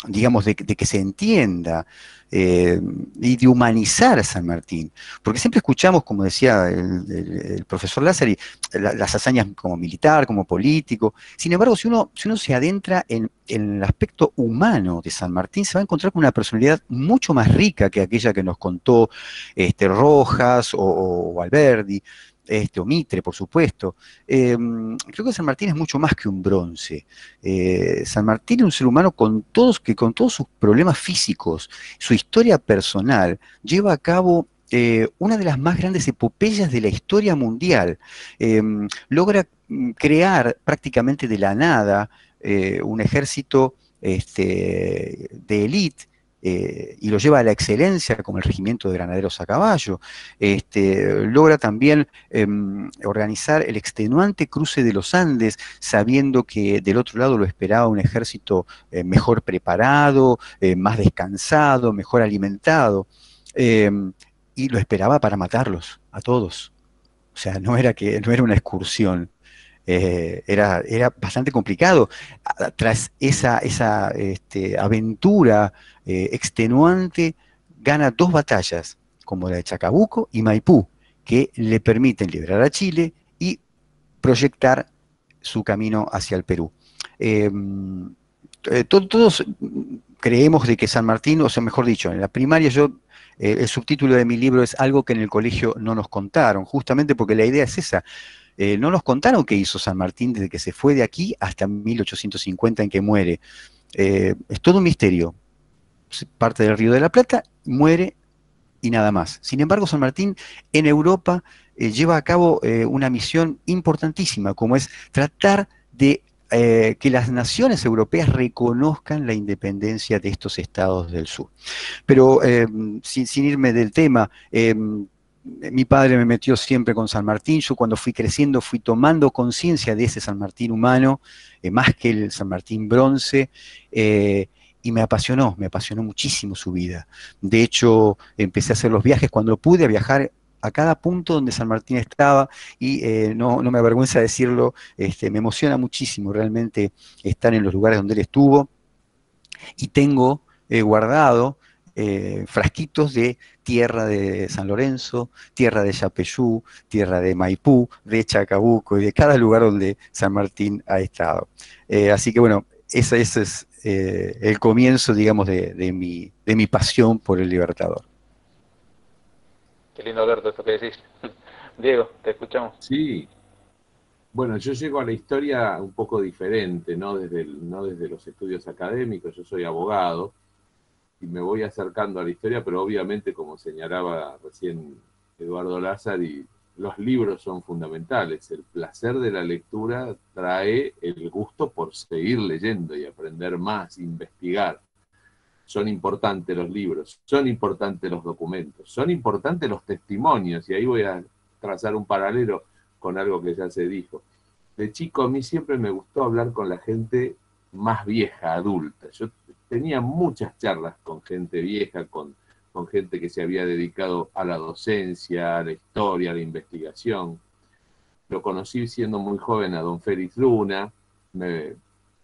Speaker 4: digamos, de que se entienda y de humanizar a San Martín. Porque siempre escuchamos, como decía el profesor Lázari, las hazañas como militar, como político. Sin embargo, si uno se adentra en el aspecto humano de San Martín, se va a encontrar con una personalidad mucho más rica que aquella que nos contó Rojas o Alberdi. O Mitre, por supuesto. Creo que San Martín es mucho más que un bronce. San Martín es un ser humano que con todos sus problemas físicos, su historia personal, lleva a cabo una de las más grandes epopeyas de la historia mundial. Logra crear prácticamente de la nada un ejército de élite, y lo lleva a la excelencia, como el regimiento de granaderos a caballo. Logra también organizar el extenuante cruce de los Andes, sabiendo que del otro lado lo esperaba un ejército mejor preparado, más descansado, mejor alimentado, y lo esperaba para matarlos a todos. O sea, no era una excursión. Era bastante complicado. Tras esa aventura extenuante, gana 2 batallas, como la de Chacabuco y Maipú, que le permiten liberar a Chile y proyectar su camino hacia el Perú. Todos creemos de que San Martín, o sea, mejor dicho, en la primaria el subtítulo de mi libro es Algo que en el colegio no nos contaron, justamente porque la idea es esa. No nos contaron qué hizo San Martín desde que se fue de aquí hasta 1850 en que muere. Es todo un misterio. Parte del Río de la Plata, muere y nada más. Sin embargo, San Martín en Europa lleva a cabo una misión importantísima, como es tratar de que las naciones europeas reconozcan la independencia de estos estados del sur. Pero sin irme del tema, mi padre me metió siempre con San Martín. Yo cuando fui creciendo fui tomando conciencia de ese San Martín humano, más que el San Martín bronce, y me apasionó muchísimo su vida. De hecho, empecé a hacer los viajes cuando pude, a viajar a cada punto donde San Martín estaba, y no me avergüenza decirlo, me emociona muchísimo realmente estar en los lugares donde él estuvo, y tengo guardado frasquitos de tierra de San Lorenzo, tierra de Yapeyú, tierra de Maipú, de Chacabuco y de cada lugar donde San Martín ha estado. Así que bueno, ese es el comienzo, digamos, de mi pasión por el Libertador.
Speaker 1: Qué lindo hablar de esto que decís. Diego, te escuchamos.
Speaker 5: Sí, bueno, yo llego a la historia un poco diferente, no desde los estudios académicos, yo soy abogado y me voy acercando a la historia, pero obviamente, como señalaba recién Eduardo Lázari, los libros son fundamentales. El placer de la lectura trae el gusto por seguir leyendo y aprender más, investigar. Son importantes los libros, son importantes los documentos, son importantes los testimonios, y ahí voy a trazar un paralelo con algo que ya se dijo. De chico a mí siempre me gustó hablar con la gente más vieja, adulta. Yo tenía muchas charlas con gente vieja, con gente que se había dedicado a la docencia, a la historia, a la investigación. Lo conocí siendo muy joven a don Félix Luna, me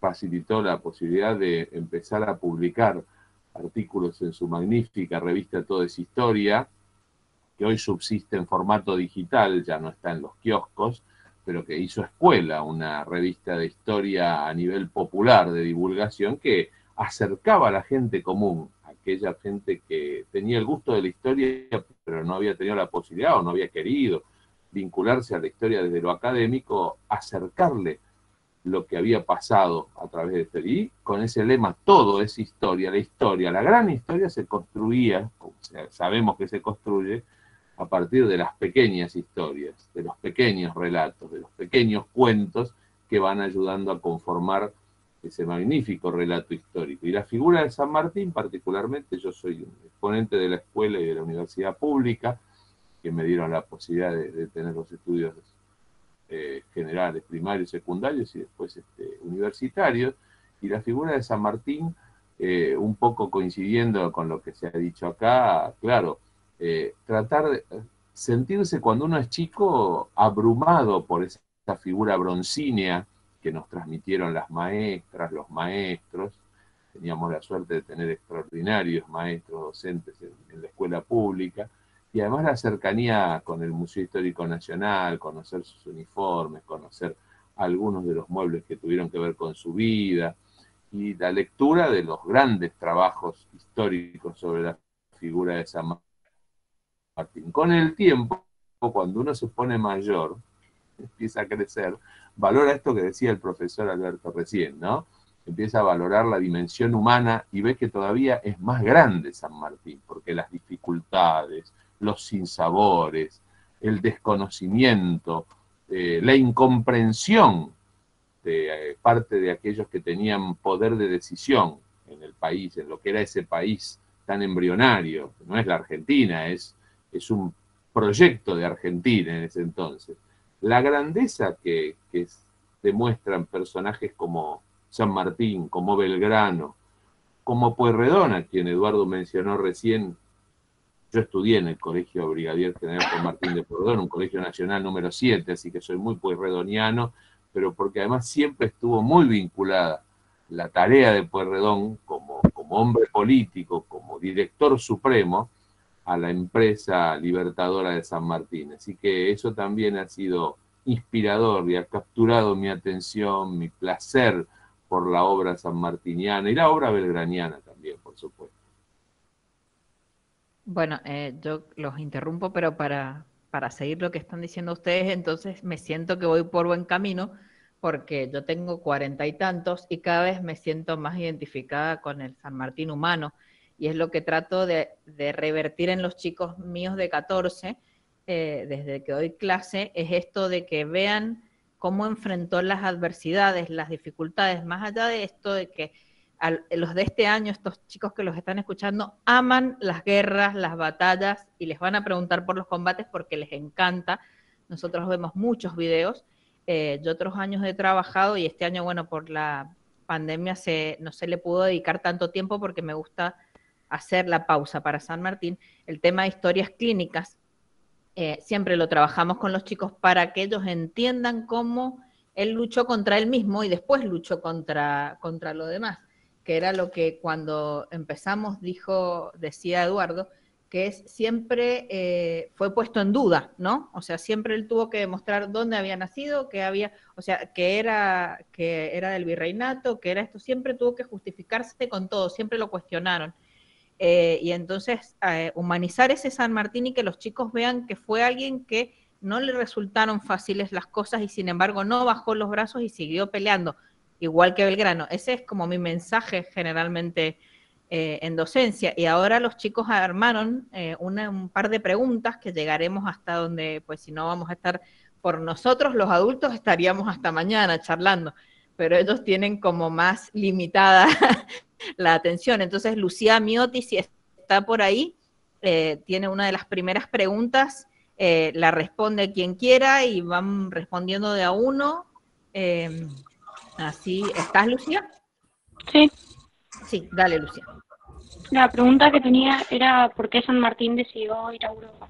Speaker 5: facilitó la posibilidad de empezar a publicar artículos en su magnífica revista Todo es Historia, que hoy subsiste en formato digital, ya no está en los kioscos, pero que hizo Escuela, una revista de historia a nivel popular de divulgación que acercaba a la gente común, aquella gente que tenía el gusto de la historia, pero no había tenido la posibilidad o no había querido vincularse a la historia desde lo académico, acercarle lo que había pasado a través de esto. Y con ese lema, todo es historia, la gran historia se construía, como sabemos que se construye, a partir de las pequeñas historias, de los pequeños relatos, de los pequeños cuentos que van ayudando a conformar ese magnífico relato histórico. Y la figura de San Martín, particularmente, yo soy un exponente de la escuela y de la universidad pública, que me dieron la posibilidad de tener los estudios generales, primarios, secundarios y después universitarios. Y la figura de San Martín, un poco coincidiendo con lo que se ha dicho acá, claro, tratar de sentirse cuando uno es chico abrumado por esa figura broncínea que nos transmitieron las maestras, los maestros. Teníamos la suerte de tener extraordinarios maestros docentes en la escuela pública, y además la cercanía con el Museo Histórico Nacional, conocer sus uniformes, conocer algunos de los muebles que tuvieron que ver con su vida, y la lectura de los grandes trabajos históricos sobre la figura de San Martín. Con el tiempo, cuando uno se pone mayor, empieza a crecer, valora esto que decía el profesor Alberto recién, ¿no? Empieza a valorar la dimensión humana y ve que todavía es más grande San Martín, porque las dificultades, los sinsabores, el desconocimiento, la incomprensión de parte de aquellos que tenían poder de decisión en el país, en lo que era ese país tan embrionario, no es la Argentina, es un proyecto de Argentina en ese entonces. La grandeza que demuestran personajes como San Martín, como Belgrano, como Pueyrredón, a quien Eduardo mencionó recién. Yo estudié en el Colegio Brigadier General San Martín de Pueyrredón, un colegio nacional número 7, así que soy muy pueyrredoniano, pero porque además siempre estuvo muy vinculada la tarea de Pueyrredón como hombre político, como director supremo, a la empresa libertadora de San Martín. Así que eso también ha sido inspirador y ha capturado mi atención, mi placer por la obra sanmartiniana y la obra belgraniana también, por supuesto.
Speaker 3: Bueno, yo los interrumpo, pero para seguir lo que están diciendo ustedes, entonces me siento que voy por buen camino, porque yo tengo 40 y tantos y cada vez me siento más identificada con el San Martín humano, y es lo que trato de revertir en los chicos míos de 14, desde que doy clase, es esto de que vean cómo enfrentó las adversidades, las dificultades, más allá de esto de que los de este año, estos chicos que los están escuchando, aman las guerras, las batallas, y les van a preguntar por los combates porque les encanta. Nosotros vemos muchos videos. Yo otros años he trabajado y este año, bueno, por la pandemia no se le pudo dedicar tanto tiempo porque me gusta hacer la pausa para San Martín. El tema de historias clínicas, siempre lo trabajamos con los chicos para que ellos entiendan cómo él luchó contra él mismo y después luchó contra lo demás, que era lo que cuando empezamos decía Eduardo, que es siempre fue puesto en duda, ¿no? O sea, siempre él tuvo que demostrar dónde había nacido, que era del virreinato, que era esto, siempre tuvo que justificarse con todo, siempre lo cuestionaron. Y entonces humanizar ese San Martín y que los chicos vean que fue alguien que no le resultaron fáciles las cosas y sin embargo no bajó los brazos y siguió peleando, igual que Belgrano. Ese es como mi mensaje generalmente en docencia. Y ahora los chicos armaron un par de preguntas que llegaremos hasta donde, pues si no vamos a estar por nosotros, los adultos estaríamos hasta mañana charlando, pero ellos tienen como más limitada la atención. Entonces Lucía Miotti, si está por ahí, tiene una de las primeras preguntas, la responde quien quiera y van respondiendo de a uno. Así, ¿estás, Lucía?
Speaker 6: Sí.
Speaker 3: Sí, dale, Lucía.
Speaker 6: La pregunta que tenía era ¿por qué San Martín decidió ir a Europa?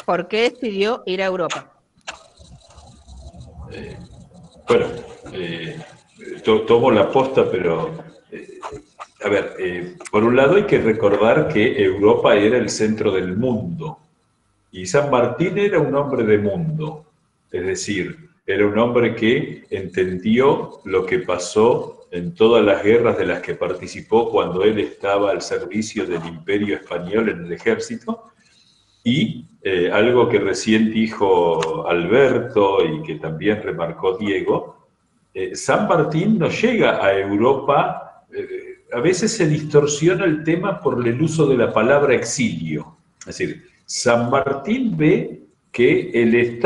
Speaker 3: ¿Por qué decidió ir a Europa?
Speaker 2: Bueno, tomo la posta, pero a ver, por un lado hay que recordar que Europa era el centro del mundo y San Martín era un hombre de mundo, es decir, era un hombre que entendió lo que pasó en todas las guerras de las que participó cuando él estaba al servicio del Imperio Español en el ejército. Y algo que recién dijo Alberto y que también remarcó Diego, San Martín no llega a Europa, a veces se distorsiona el tema por el uso de la palabra exilio. Es decir, San Martín ve que el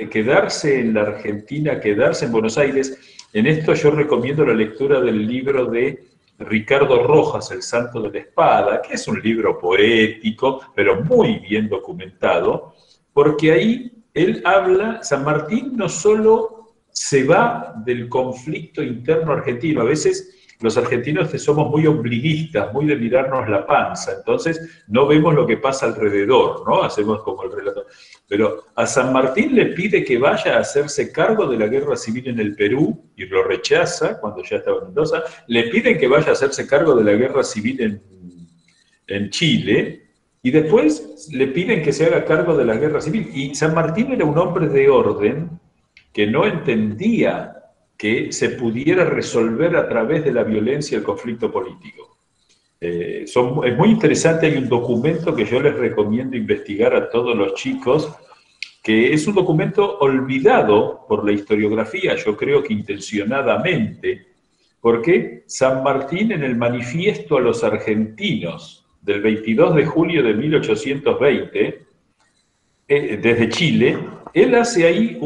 Speaker 2: quedarse en la Argentina, quedarse en Buenos Aires, en esto yo recomiendo la lectura del libro de Ricardo Rojas, El Santo de la Espada, que es un libro poético, pero muy bien documentado, porque ahí él habla, San Martín no solo se va del conflicto interno argentino, a veces los argentinos somos muy ombliguistas, muy de mirarnos la panza, entonces no vemos lo que pasa alrededor, ¿no? Hacemos como el relato. Pero a San Martín le pide que vaya a hacerse cargo de la guerra civil en el Perú, y lo rechaza cuando ya estaba en Mendoza. Le piden que vaya a hacerse cargo de la guerra civil en Chile, y después le piden que se haga cargo de la guerra civil. Y San Martín era un hombre de orden que no entendía que se pudiera resolver a través de la violencia el conflicto político. Es muy interesante, hay un documento que yo les recomiendo investigar a todos los chicos, que es un documento olvidado por la historiografía, yo creo que intencionadamente, porque San Martín en el manifiesto a los argentinos del 22 de julio de 1820, desde Chile, él hace ahí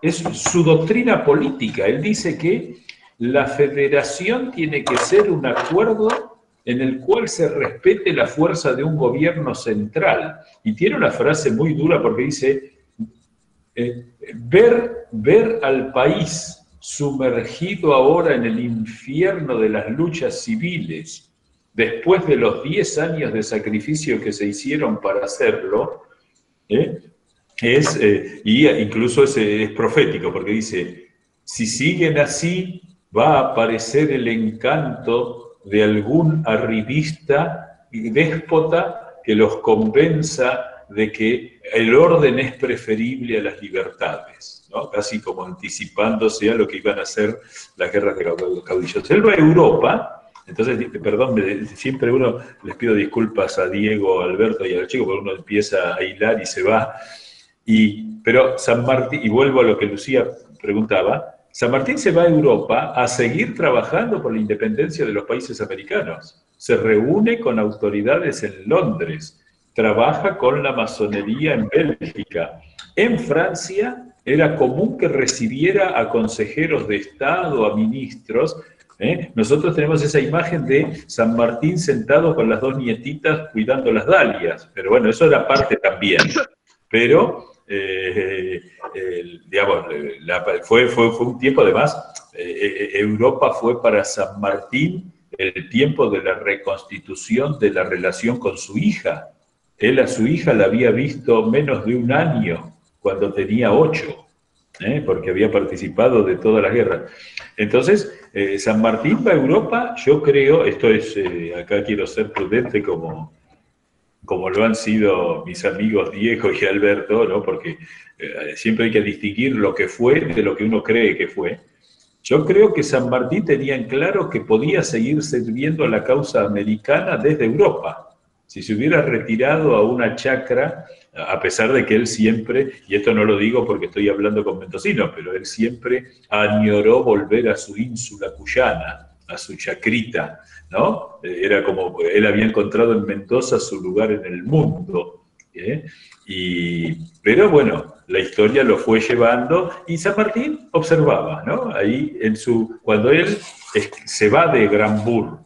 Speaker 2: es su doctrina política. Él dice que la federación tiene que ser un acuerdo en el cual se respete la fuerza de un gobierno central. Y tiene una frase muy dura porque dice, ver al país sumergido ahora en el infierno de las luchas civiles, después de los 10 años de sacrificio que se hicieron para hacerlo, y incluso es profético, porque dice, si siguen así, va a aparecer el encanto de algún arribista y déspota que los convenza de que el orden es preferible a las libertades, ¿no? Casi como anticipándose a lo que iban a ser las guerras de caudillos. Él va a Europa. Entonces, perdón, siempre les pido disculpas a Diego, a Alberto y a los chicos, porque uno empieza a hilar y se va. Pero San Martín, y vuelvo a lo que Lucía preguntaba, San Martín se va a Europa a seguir trabajando por la independencia de los países americanos. Se reúne con autoridades en Londres, trabaja con la masonería en Bélgica. En Francia era común que recibiera a consejeros de Estado, a ministros. Nosotros tenemos esa imagen de San Martín sentado con las dos nietitas cuidando las dalias, pero bueno, eso era parte también. Pero, digamos, fue un tiempo, además, Europa fue para San Martín el tiempo de la reconstitución de la relación con su hija. Él a su hija la había visto menos de un año, cuando tenía 8, porque había participado de todas las guerras. Entonces, San Martín va a Europa, yo creo, esto es, acá quiero ser prudente como lo han sido mis amigos Diego y Alberto, ¿no? Porque siempre hay que distinguir lo que fue de lo que uno cree que fue. Yo creo que San Martín tenía en claro que podía seguir sirviendo a la causa americana desde Europa. Si se hubiera retirado a una chacra, a pesar de que él siempre, y esto no lo digo porque estoy hablando con mendocinos, pero él siempre añoró volver a su ínsula cuyana, a su chacrita, ¿no? Era como, él había encontrado en Mendoza su lugar en el mundo. Pero bueno, la historia lo fue llevando y San Martín observaba, ¿no? Ahí cuando él se va de Granbourg,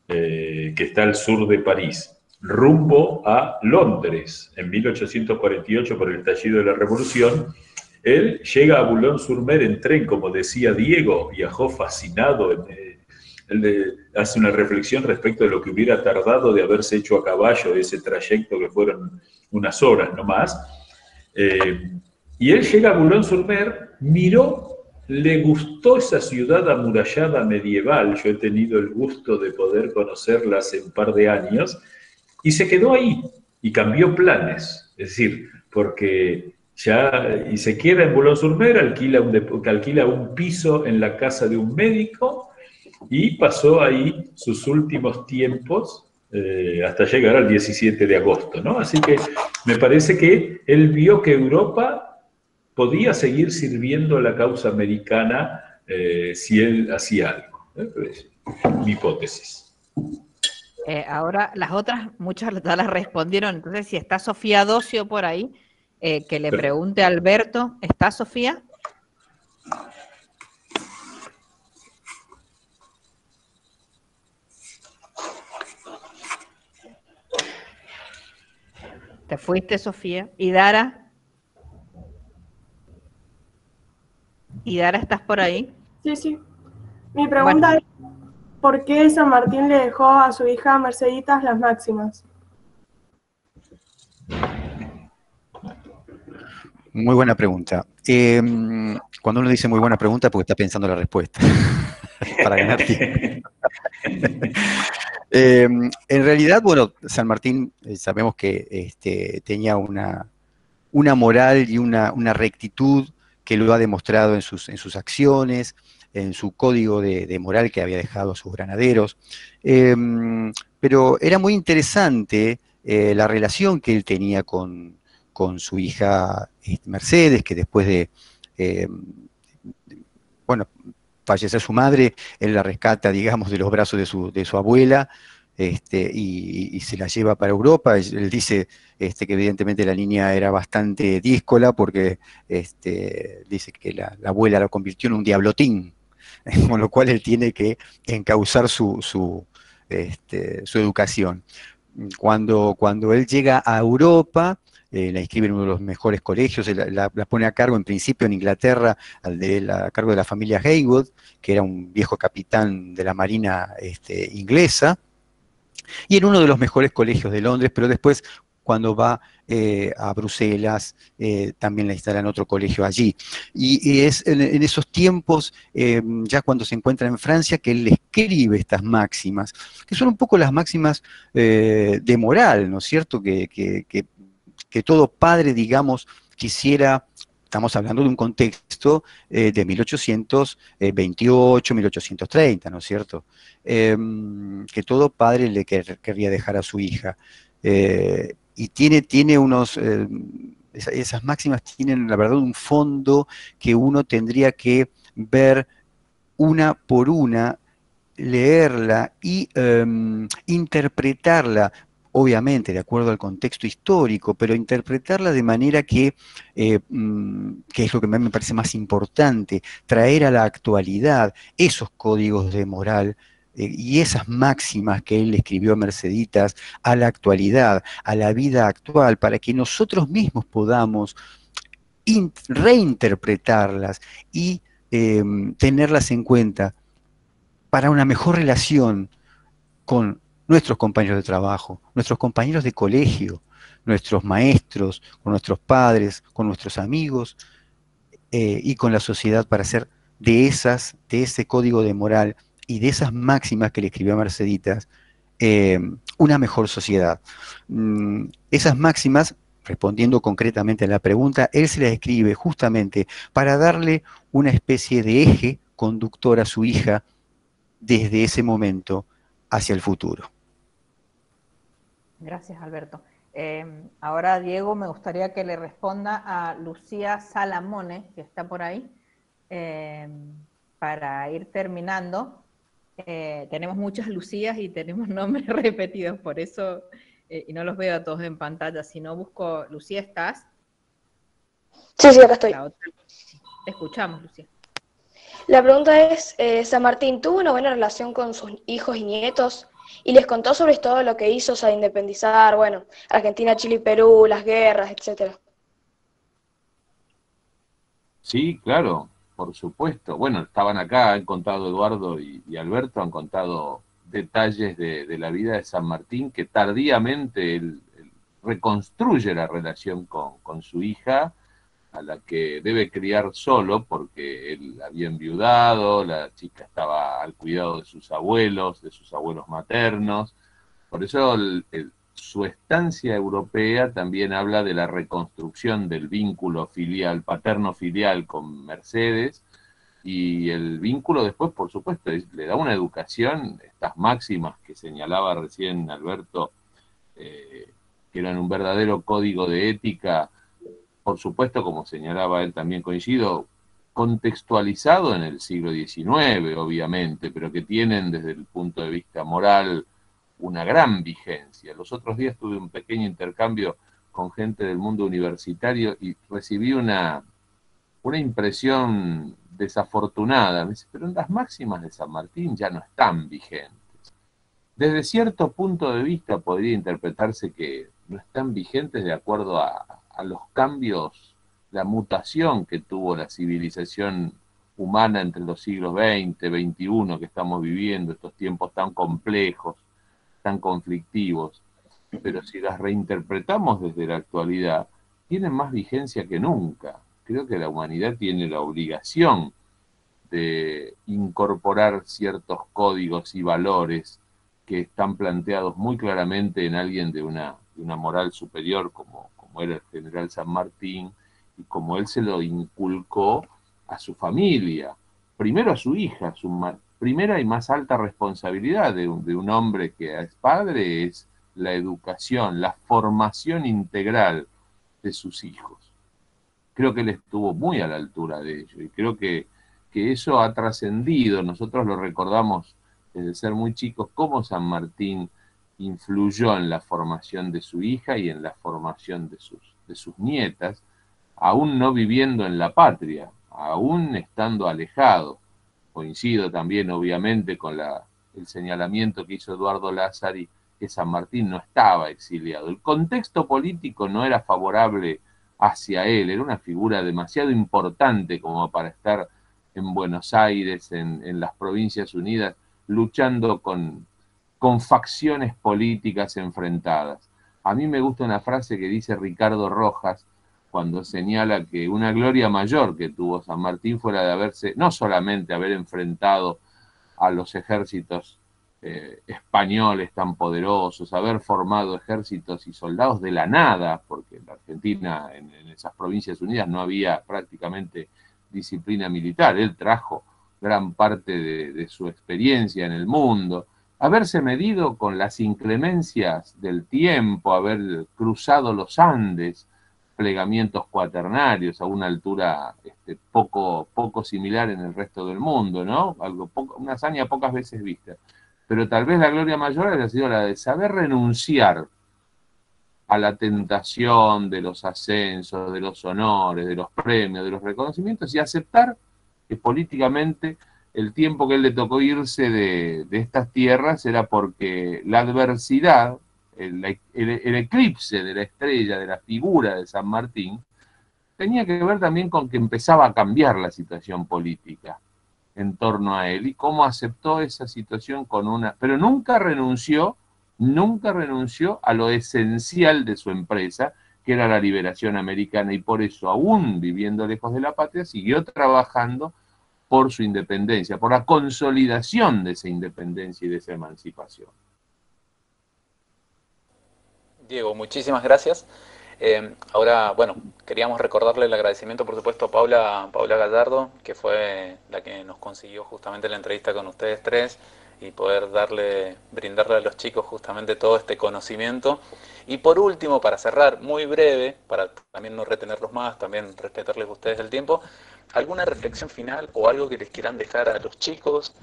Speaker 2: que está al sur de París, rumbo a Londres en 1848 por el estallido de la Revolución, él llega a Boulogne-sur-Mer en tren, como decía Diego, viajó fascinado. Él hace una reflexión respecto de lo que hubiera tardado de haberse hecho a caballo ese trayecto, que fueron unas horas no más. Y él llega a Boulogne-sur-Mer, miró, le gustó esa ciudad amurallada medieval, yo he tenido el gusto de poder conocerla hace un par de años, y se quedó ahí, y cambió planes, es decir, porque y se queda en Boulogne-sur-Mer, alquila un piso en la casa de un médico, y pasó ahí sus últimos tiempos, hasta llegar al 17 de agosto, ¿no? Así que me parece que él vio que Europa podía seguir sirviendo a la causa americana si él hacía algo. Mi hipótesis.
Speaker 3: Ahora, las otras, muchas ya las respondieron. Entonces, si está Sofía Docio por ahí, que le pregunte a Alberto. ¿Está Sofía? ¿Te fuiste, Sofía? ¿Y Dara? ¿Y Dara, estás por ahí?
Speaker 7: Sí, sí. Mi pregunta es, ¿por qué San Martín le dejó a su hija Merceditas las máximas?
Speaker 4: Muy buena pregunta. Cuando uno dice muy buena pregunta, porque está pensando la respuesta, para ganar tiempo. En realidad, bueno, San Martín sabemos que tenía una moral y una rectitud que lo ha demostrado en sus acciones, en su código de moral que había dejado a sus granaderos. Pero era muy interesante la relación que él tenía con su hija Mercedes, que después de, fallecer su madre, él la rescata, digamos, de los brazos de su abuela, y se la lleva para Europa. Él dice que evidentemente la niña era bastante díscola porque dice que la abuela la convirtió en un diablotín, con lo cual él tiene que encauzar su educación. Cuando él llega a Europa, la inscribe en uno de los mejores colegios, la pone a cargo en principio en Inglaterra, a cargo de la familia Heywood, que era un viejo capitán de la marina inglesa, y en uno de los mejores colegios de Londres, pero después cuando va a Bruselas, también la instala en otro colegio allí. Y es en esos tiempos, ya cuando se encuentra en Francia, que él escribe estas máximas, que son un poco las máximas de moral, ¿no es cierto?, que todo padre, digamos, quisiera. Estamos hablando de un contexto de 1828, 1830, ¿no es cierto?, que todo padre le querría dejar a su hija. Y tiene unos Esas máximas tienen, la verdad, un fondo que uno tendría que ver una por una, leerla y interpretarla, obviamente de acuerdo al contexto histórico, pero interpretarla de manera que es lo que me parece más importante, traer a la actualidad esos códigos de moral y esas máximas que él escribió a Merceditas a la actualidad, a la vida actual, para que nosotros mismos podamos reinterpretarlas y tenerlas en cuenta para una mejor relación con nuestros compañeros de trabajo, nuestros compañeros de colegio, nuestros maestros, con nuestros padres, con nuestros amigos y con la sociedad para hacer de ese código de moral y de esas máximas que le escribió a Merceditas una mejor sociedad. Esas máximas, respondiendo concretamente a la pregunta, él se las escribe justamente para darle una especie de eje conductor a su hija desde ese momento hacia el futuro.
Speaker 3: Gracias, Alberto. Ahora, Diego, me gustaría que le responda a Lucía Salamone, que está por ahí, para ir terminando. Tenemos muchas Lucías y tenemos nombres repetidos, por eso, y no los veo a todos en pantalla, si no busco, Lucía, ¿estás?
Speaker 8: Sí, acá estoy.
Speaker 3: Te escuchamos, Lucía.
Speaker 8: La pregunta es, San Martín, ¿tuvo una buena relación con sus hijos y nietos? Y les contó sobre todo lo que hizo, o sea, independizar, bueno, Argentina, Chile y Perú, las guerras, etcétera.
Speaker 5: Sí, claro, por supuesto. Bueno, estaban acá, han contado Eduardo y Alberto, han contado detalles de la vida de San Martín, que tardíamente él reconstruye la relación con su hija, a la que debe criar solo porque él había enviudado, la chica estaba al cuidado de sus abuelos maternos. Por eso su estancia europea también habla de la reconstrucción del vínculo filial, paterno-filial con Mercedes, y el vínculo después, por supuesto, le da una educación, estas máximas que señalaba recién Alberto, que eran un verdadero código de ética, por supuesto, como señalaba él, también coincido, contextualizado en el siglo XIX, obviamente, pero que tienen desde el punto de vista moral una gran vigencia. Los otros días tuve un pequeño intercambio con gente del mundo universitario y recibí una impresión desafortunada. Me dice, pero las máximas de San Martín ya no están vigentes. Desde cierto punto de vista podría interpretarse que no están vigentes de acuerdo a los cambios, la mutación que tuvo la civilización humana entre los siglos XX, XXI que estamos viviendo, estos tiempos tan complejos, tan conflictivos. Pero si las reinterpretamos desde la actualidad, tienen más vigencia que nunca. Creo que la humanidad tiene la obligación de incorporar ciertos códigos y valores que están planteados muy claramente en alguien de una moral superior como era el general San Martín, y como él se lo inculcó a su familia, primero a su hija, su primera y más alta responsabilidad de un hombre que es padre es la educación, la formación integral de sus hijos. Creo que él estuvo muy a la altura de ello, y creo que eso ha trascendido. Nosotros lo recordamos desde ser muy chicos, cómo San Martín influyó en la formación de su hija y en la formación de sus nietas, aún no viviendo en la patria, aún estando alejado. Coincido también, obviamente, con el señalamiento que hizo Eduardo Lázari, que San Martín no estaba exiliado. El contexto político no era favorable hacia él, era una figura demasiado importante como para estar en Buenos Aires, en las Provincias Unidas, luchando con facciones políticas enfrentadas. A mí me gusta una frase que dice Ricardo Rojas cuando señala que una gloria mayor que tuvo San Martín fue la de haberse, no solamente haber enfrentado a los ejércitos españoles tan poderosos, haber formado ejércitos y soldados de la nada, porque en la Argentina, en esas Provincias Unidas, no había prácticamente disciplina militar. Él trajo gran parte de su experiencia en el mundo, haberse medido con las inclemencias del tiempo, haber cruzado los Andes, plegamientos cuaternarios a una altura poco similar en el resto del mundo, ¿no? Una hazaña pocas veces vista. Pero tal vez la gloria mayor haya sido la de saber renunciar a la tentación de los ascensos, de los honores, de los premios, de los reconocimientos, y aceptar que políticamente el tiempo que él le tocó irse de estas tierras era porque la adversidad, el eclipse de la estrella, de la figura de San Martín, tenía que ver también con que empezaba a cambiar la situación política en torno a él y cómo aceptó esa situación pero nunca renunció a lo esencial de su empresa, que era la liberación americana, y por eso, aún viviendo lejos de la patria, siguió trabajando por su independencia, por la consolidación de esa independencia y de esa emancipación.
Speaker 1: Diego, muchísimas gracias. Ahora, bueno, queríamos recordarle el agradecimiento, por supuesto, a Paula Gallardo, que fue la que nos consiguió justamente la entrevista con ustedes tres y poder brindarle a los chicos justamente todo este conocimiento. Y por último, para cerrar, muy breve, para también no retenerlos más, también respetarles a ustedes el tiempo, ¿alguna reflexión final o algo que les quieran dejar a los chicos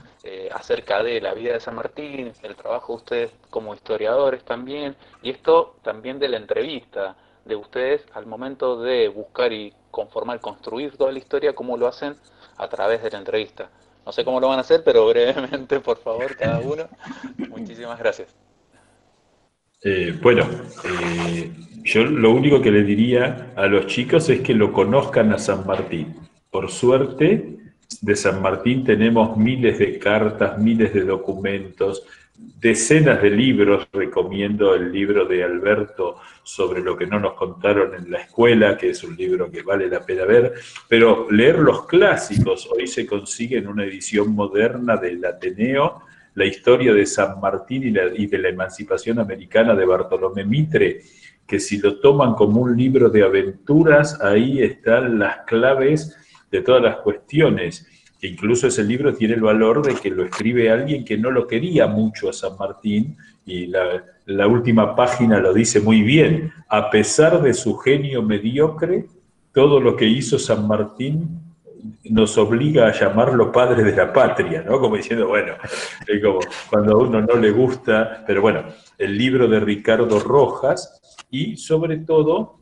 Speaker 1: acerca de la vida de San Martín, el trabajo de ustedes como historiadores también, y esto también de la entrevista de ustedes al momento de buscar y construir toda la historia, cómo lo hacen a través de la entrevista? No sé cómo lo van a hacer, pero brevemente, por favor, cada uno. Muchísimas gracias.
Speaker 2: Yo lo único que le diría a los chicos es que lo conozcan a San Martín. Por suerte, de San Martín tenemos miles de cartas, miles de documentos, decenas de libros. Recomiendo el libro de Alberto sobre lo que no nos contaron en la escuela, que es un libro que vale la pena ver, pero leer los clásicos. Hoy se consigue en una edición moderna del Ateneo la historia de San Martín y de la emancipación americana de Bartolomé Mitre, que si lo toman como un libro de aventuras, ahí están las claves de todas las cuestiones. E incluso ese libro tiene el valor de que lo escribe alguien que no lo quería mucho a San Martín, y la última página lo dice muy bien: a pesar de su genio mediocre, todo lo que hizo San Martín nos obliga a llamarlo padre de la patria, ¿no? Como diciendo, bueno, es como cuando a uno no le gusta, pero bueno, el libro de Ricardo Rojas. Y sobre todo,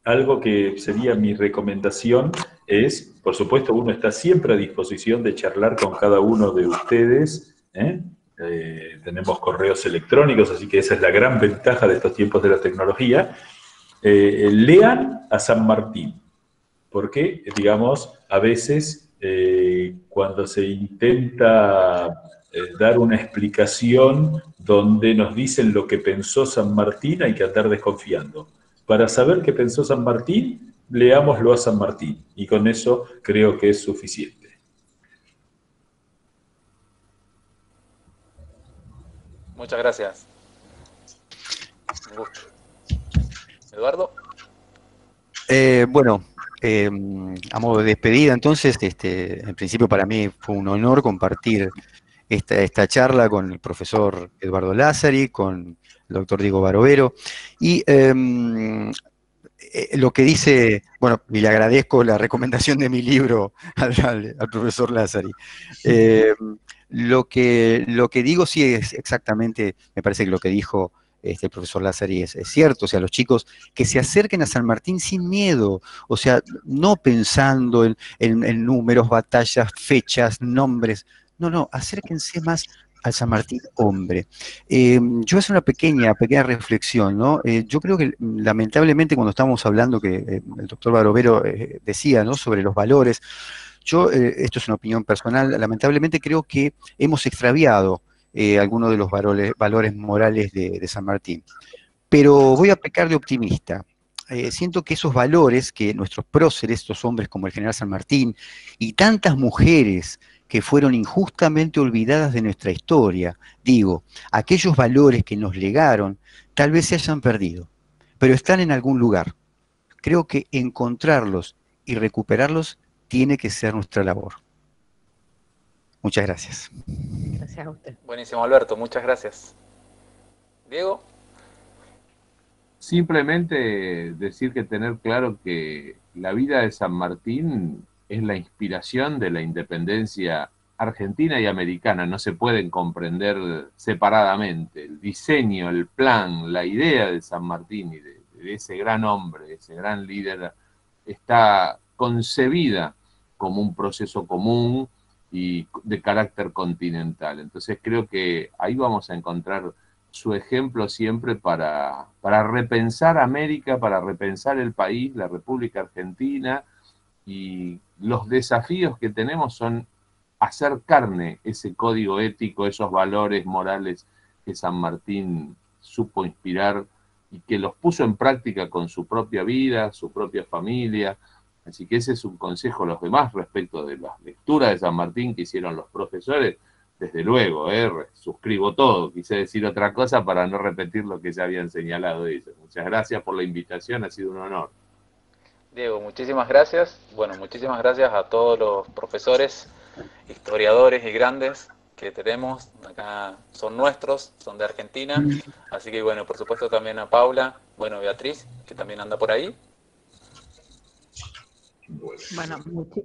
Speaker 2: algo que sería mi recomendación es, por supuesto, uno está siempre a disposición de charlar con cada uno de ustedes, ¿eh? Tenemos correos electrónicos, así que esa es la gran ventaja de estos tiempos de la tecnología. Lean a San Martín, porque, digamos, a veces cuando se intenta dar una explicación donde nos dicen lo que pensó San Martín, hay que andar desconfiando. Para saber qué pensó San Martín, leámoslo a San Martín, y con eso creo que es suficiente.
Speaker 1: Muchas gracias. Un gusto. Eduardo.
Speaker 4: Bueno, a modo de despedida, entonces, en principio para mí fue un honor compartir esta charla con el profesor Eduardo Lázari, con el doctor Diego Barovero, y lo que dice, bueno, y le agradezco la recomendación de mi libro al profesor Lázari. Lo que digo sí es exactamente, me parece que lo que dijo el profesor Lázari es cierto. O sea, los chicos que se acerquen a San Martín sin miedo, o sea, no pensando en números, batallas, fechas, nombres. No, acérquense más al San Martín hombre. Yo voy a hacer una pequeña reflexión, ¿no? Yo creo que lamentablemente cuando estamos hablando, que el doctor Barovero decía, ¿no?, sobre los valores, yo, esto es una opinión personal, lamentablemente creo que hemos extraviado algunos de los valores morales de San Martín. Pero voy a pecar de optimista. Siento que esos valores que nuestros próceres, estos hombres como el general San Martín y tantas mujeres que fueron injustamente olvidadas de nuestra historia, digo, aquellos valores que nos legaron, tal vez se hayan perdido, pero están en algún lugar. Creo que encontrarlos y recuperarlos tiene que ser nuestra labor. Muchas gracias.
Speaker 3: Gracias a usted.
Speaker 1: Buenísimo, Alberto, muchas gracias. Diego.
Speaker 5: simplemente decir que tener claro que la vida de San Martín es la inspiración de la independencia argentina y americana, no se pueden comprender separadamente. El diseño, el plan, la idea de San Martín y de ese gran hombre, ese gran líder, está concebida como un proceso común y de carácter continental. Entonces creo que ahí vamos a encontrar su ejemplo siempre para repensar América, para repensar el país, la República Argentina, y los desafíos que tenemos son hacer carne ese código ético, esos valores morales que San Martín supo inspirar y que los puso en práctica con su propia vida, su propia familia. Así que ese es un consejo a los demás respecto de las lecturas de San Martín que hicieron los profesores. Desde luego, suscribo todo. Quise decir otra cosa para no repetir lo que ya habían señalado ellos. Muchas gracias por la invitación, ha sido un honor.
Speaker 1: Diego, muchísimas gracias. Bueno, muchísimas gracias a todos los profesores, historiadores y grandes que tenemos. Acá son nuestros, son de Argentina. Así que bueno, por supuesto también a Paula, bueno, Beatriz, que también anda por ahí.
Speaker 3: Bueno,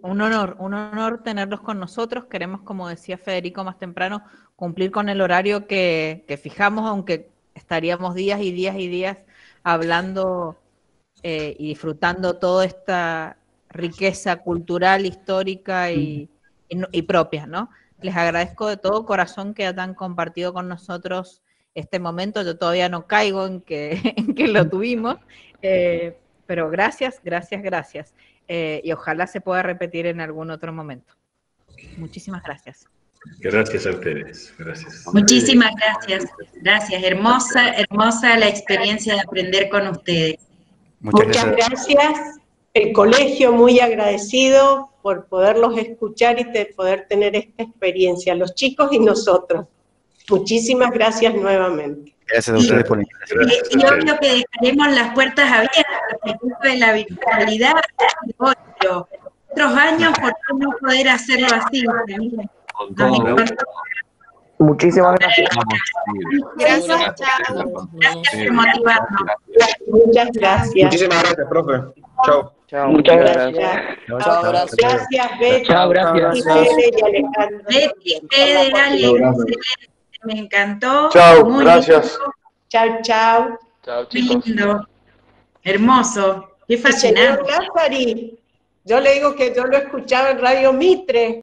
Speaker 3: un honor tenerlos con nosotros. Queremos, como decía Federico más temprano, cumplir con el horario que fijamos, aunque estaríamos días y días y días hablando y disfrutando toda esta riqueza cultural, histórica y propia, ¿no? Les agradezco de todo corazón que hayan compartido con nosotros este momento. Yo todavía no caigo en que lo tuvimos, pero gracias. Y ojalá se pueda repetir en algún otro momento. Muchísimas gracias.
Speaker 2: Gracias a ustedes. Gracias.
Speaker 9: Muchísimas gracias. Gracias. Hermosa la experiencia de aprender con ustedes.
Speaker 10: Muchas gracias. El colegio muy agradecido por poderlos escuchar y poder tener esta experiencia, los chicos y nosotros. Muchísimas gracias nuevamente.
Speaker 4: Gracias a ustedes por la invitación.
Speaker 9: Y obvio que dejaremos las puertas abiertas respecto de la virtualidad, pero otros años, ¿por qué no poder hacerlo así?
Speaker 11: Muchísimas gracias.
Speaker 9: Gracias, chao. Gracias por motivarnos.
Speaker 10: Muchas gracias.
Speaker 11: Muchísimas gracias, profe. Chao.
Speaker 10: Chao. Muchas gracias.
Speaker 11: Chao,
Speaker 10: Gracias, Betty.
Speaker 11: Chao, gracias.
Speaker 10: Y Alejandro.
Speaker 9: Betty, Ale, me encantó.
Speaker 11: Chao,
Speaker 9: muy
Speaker 11: gracias.
Speaker 9: Lindo.
Speaker 10: Chao, chao.
Speaker 1: Chao, chicos.
Speaker 9: Lindo. Hermoso. Qué fascinante.
Speaker 10: Señor Lázari, yo le digo que yo lo escuchaba en Radio Mitre.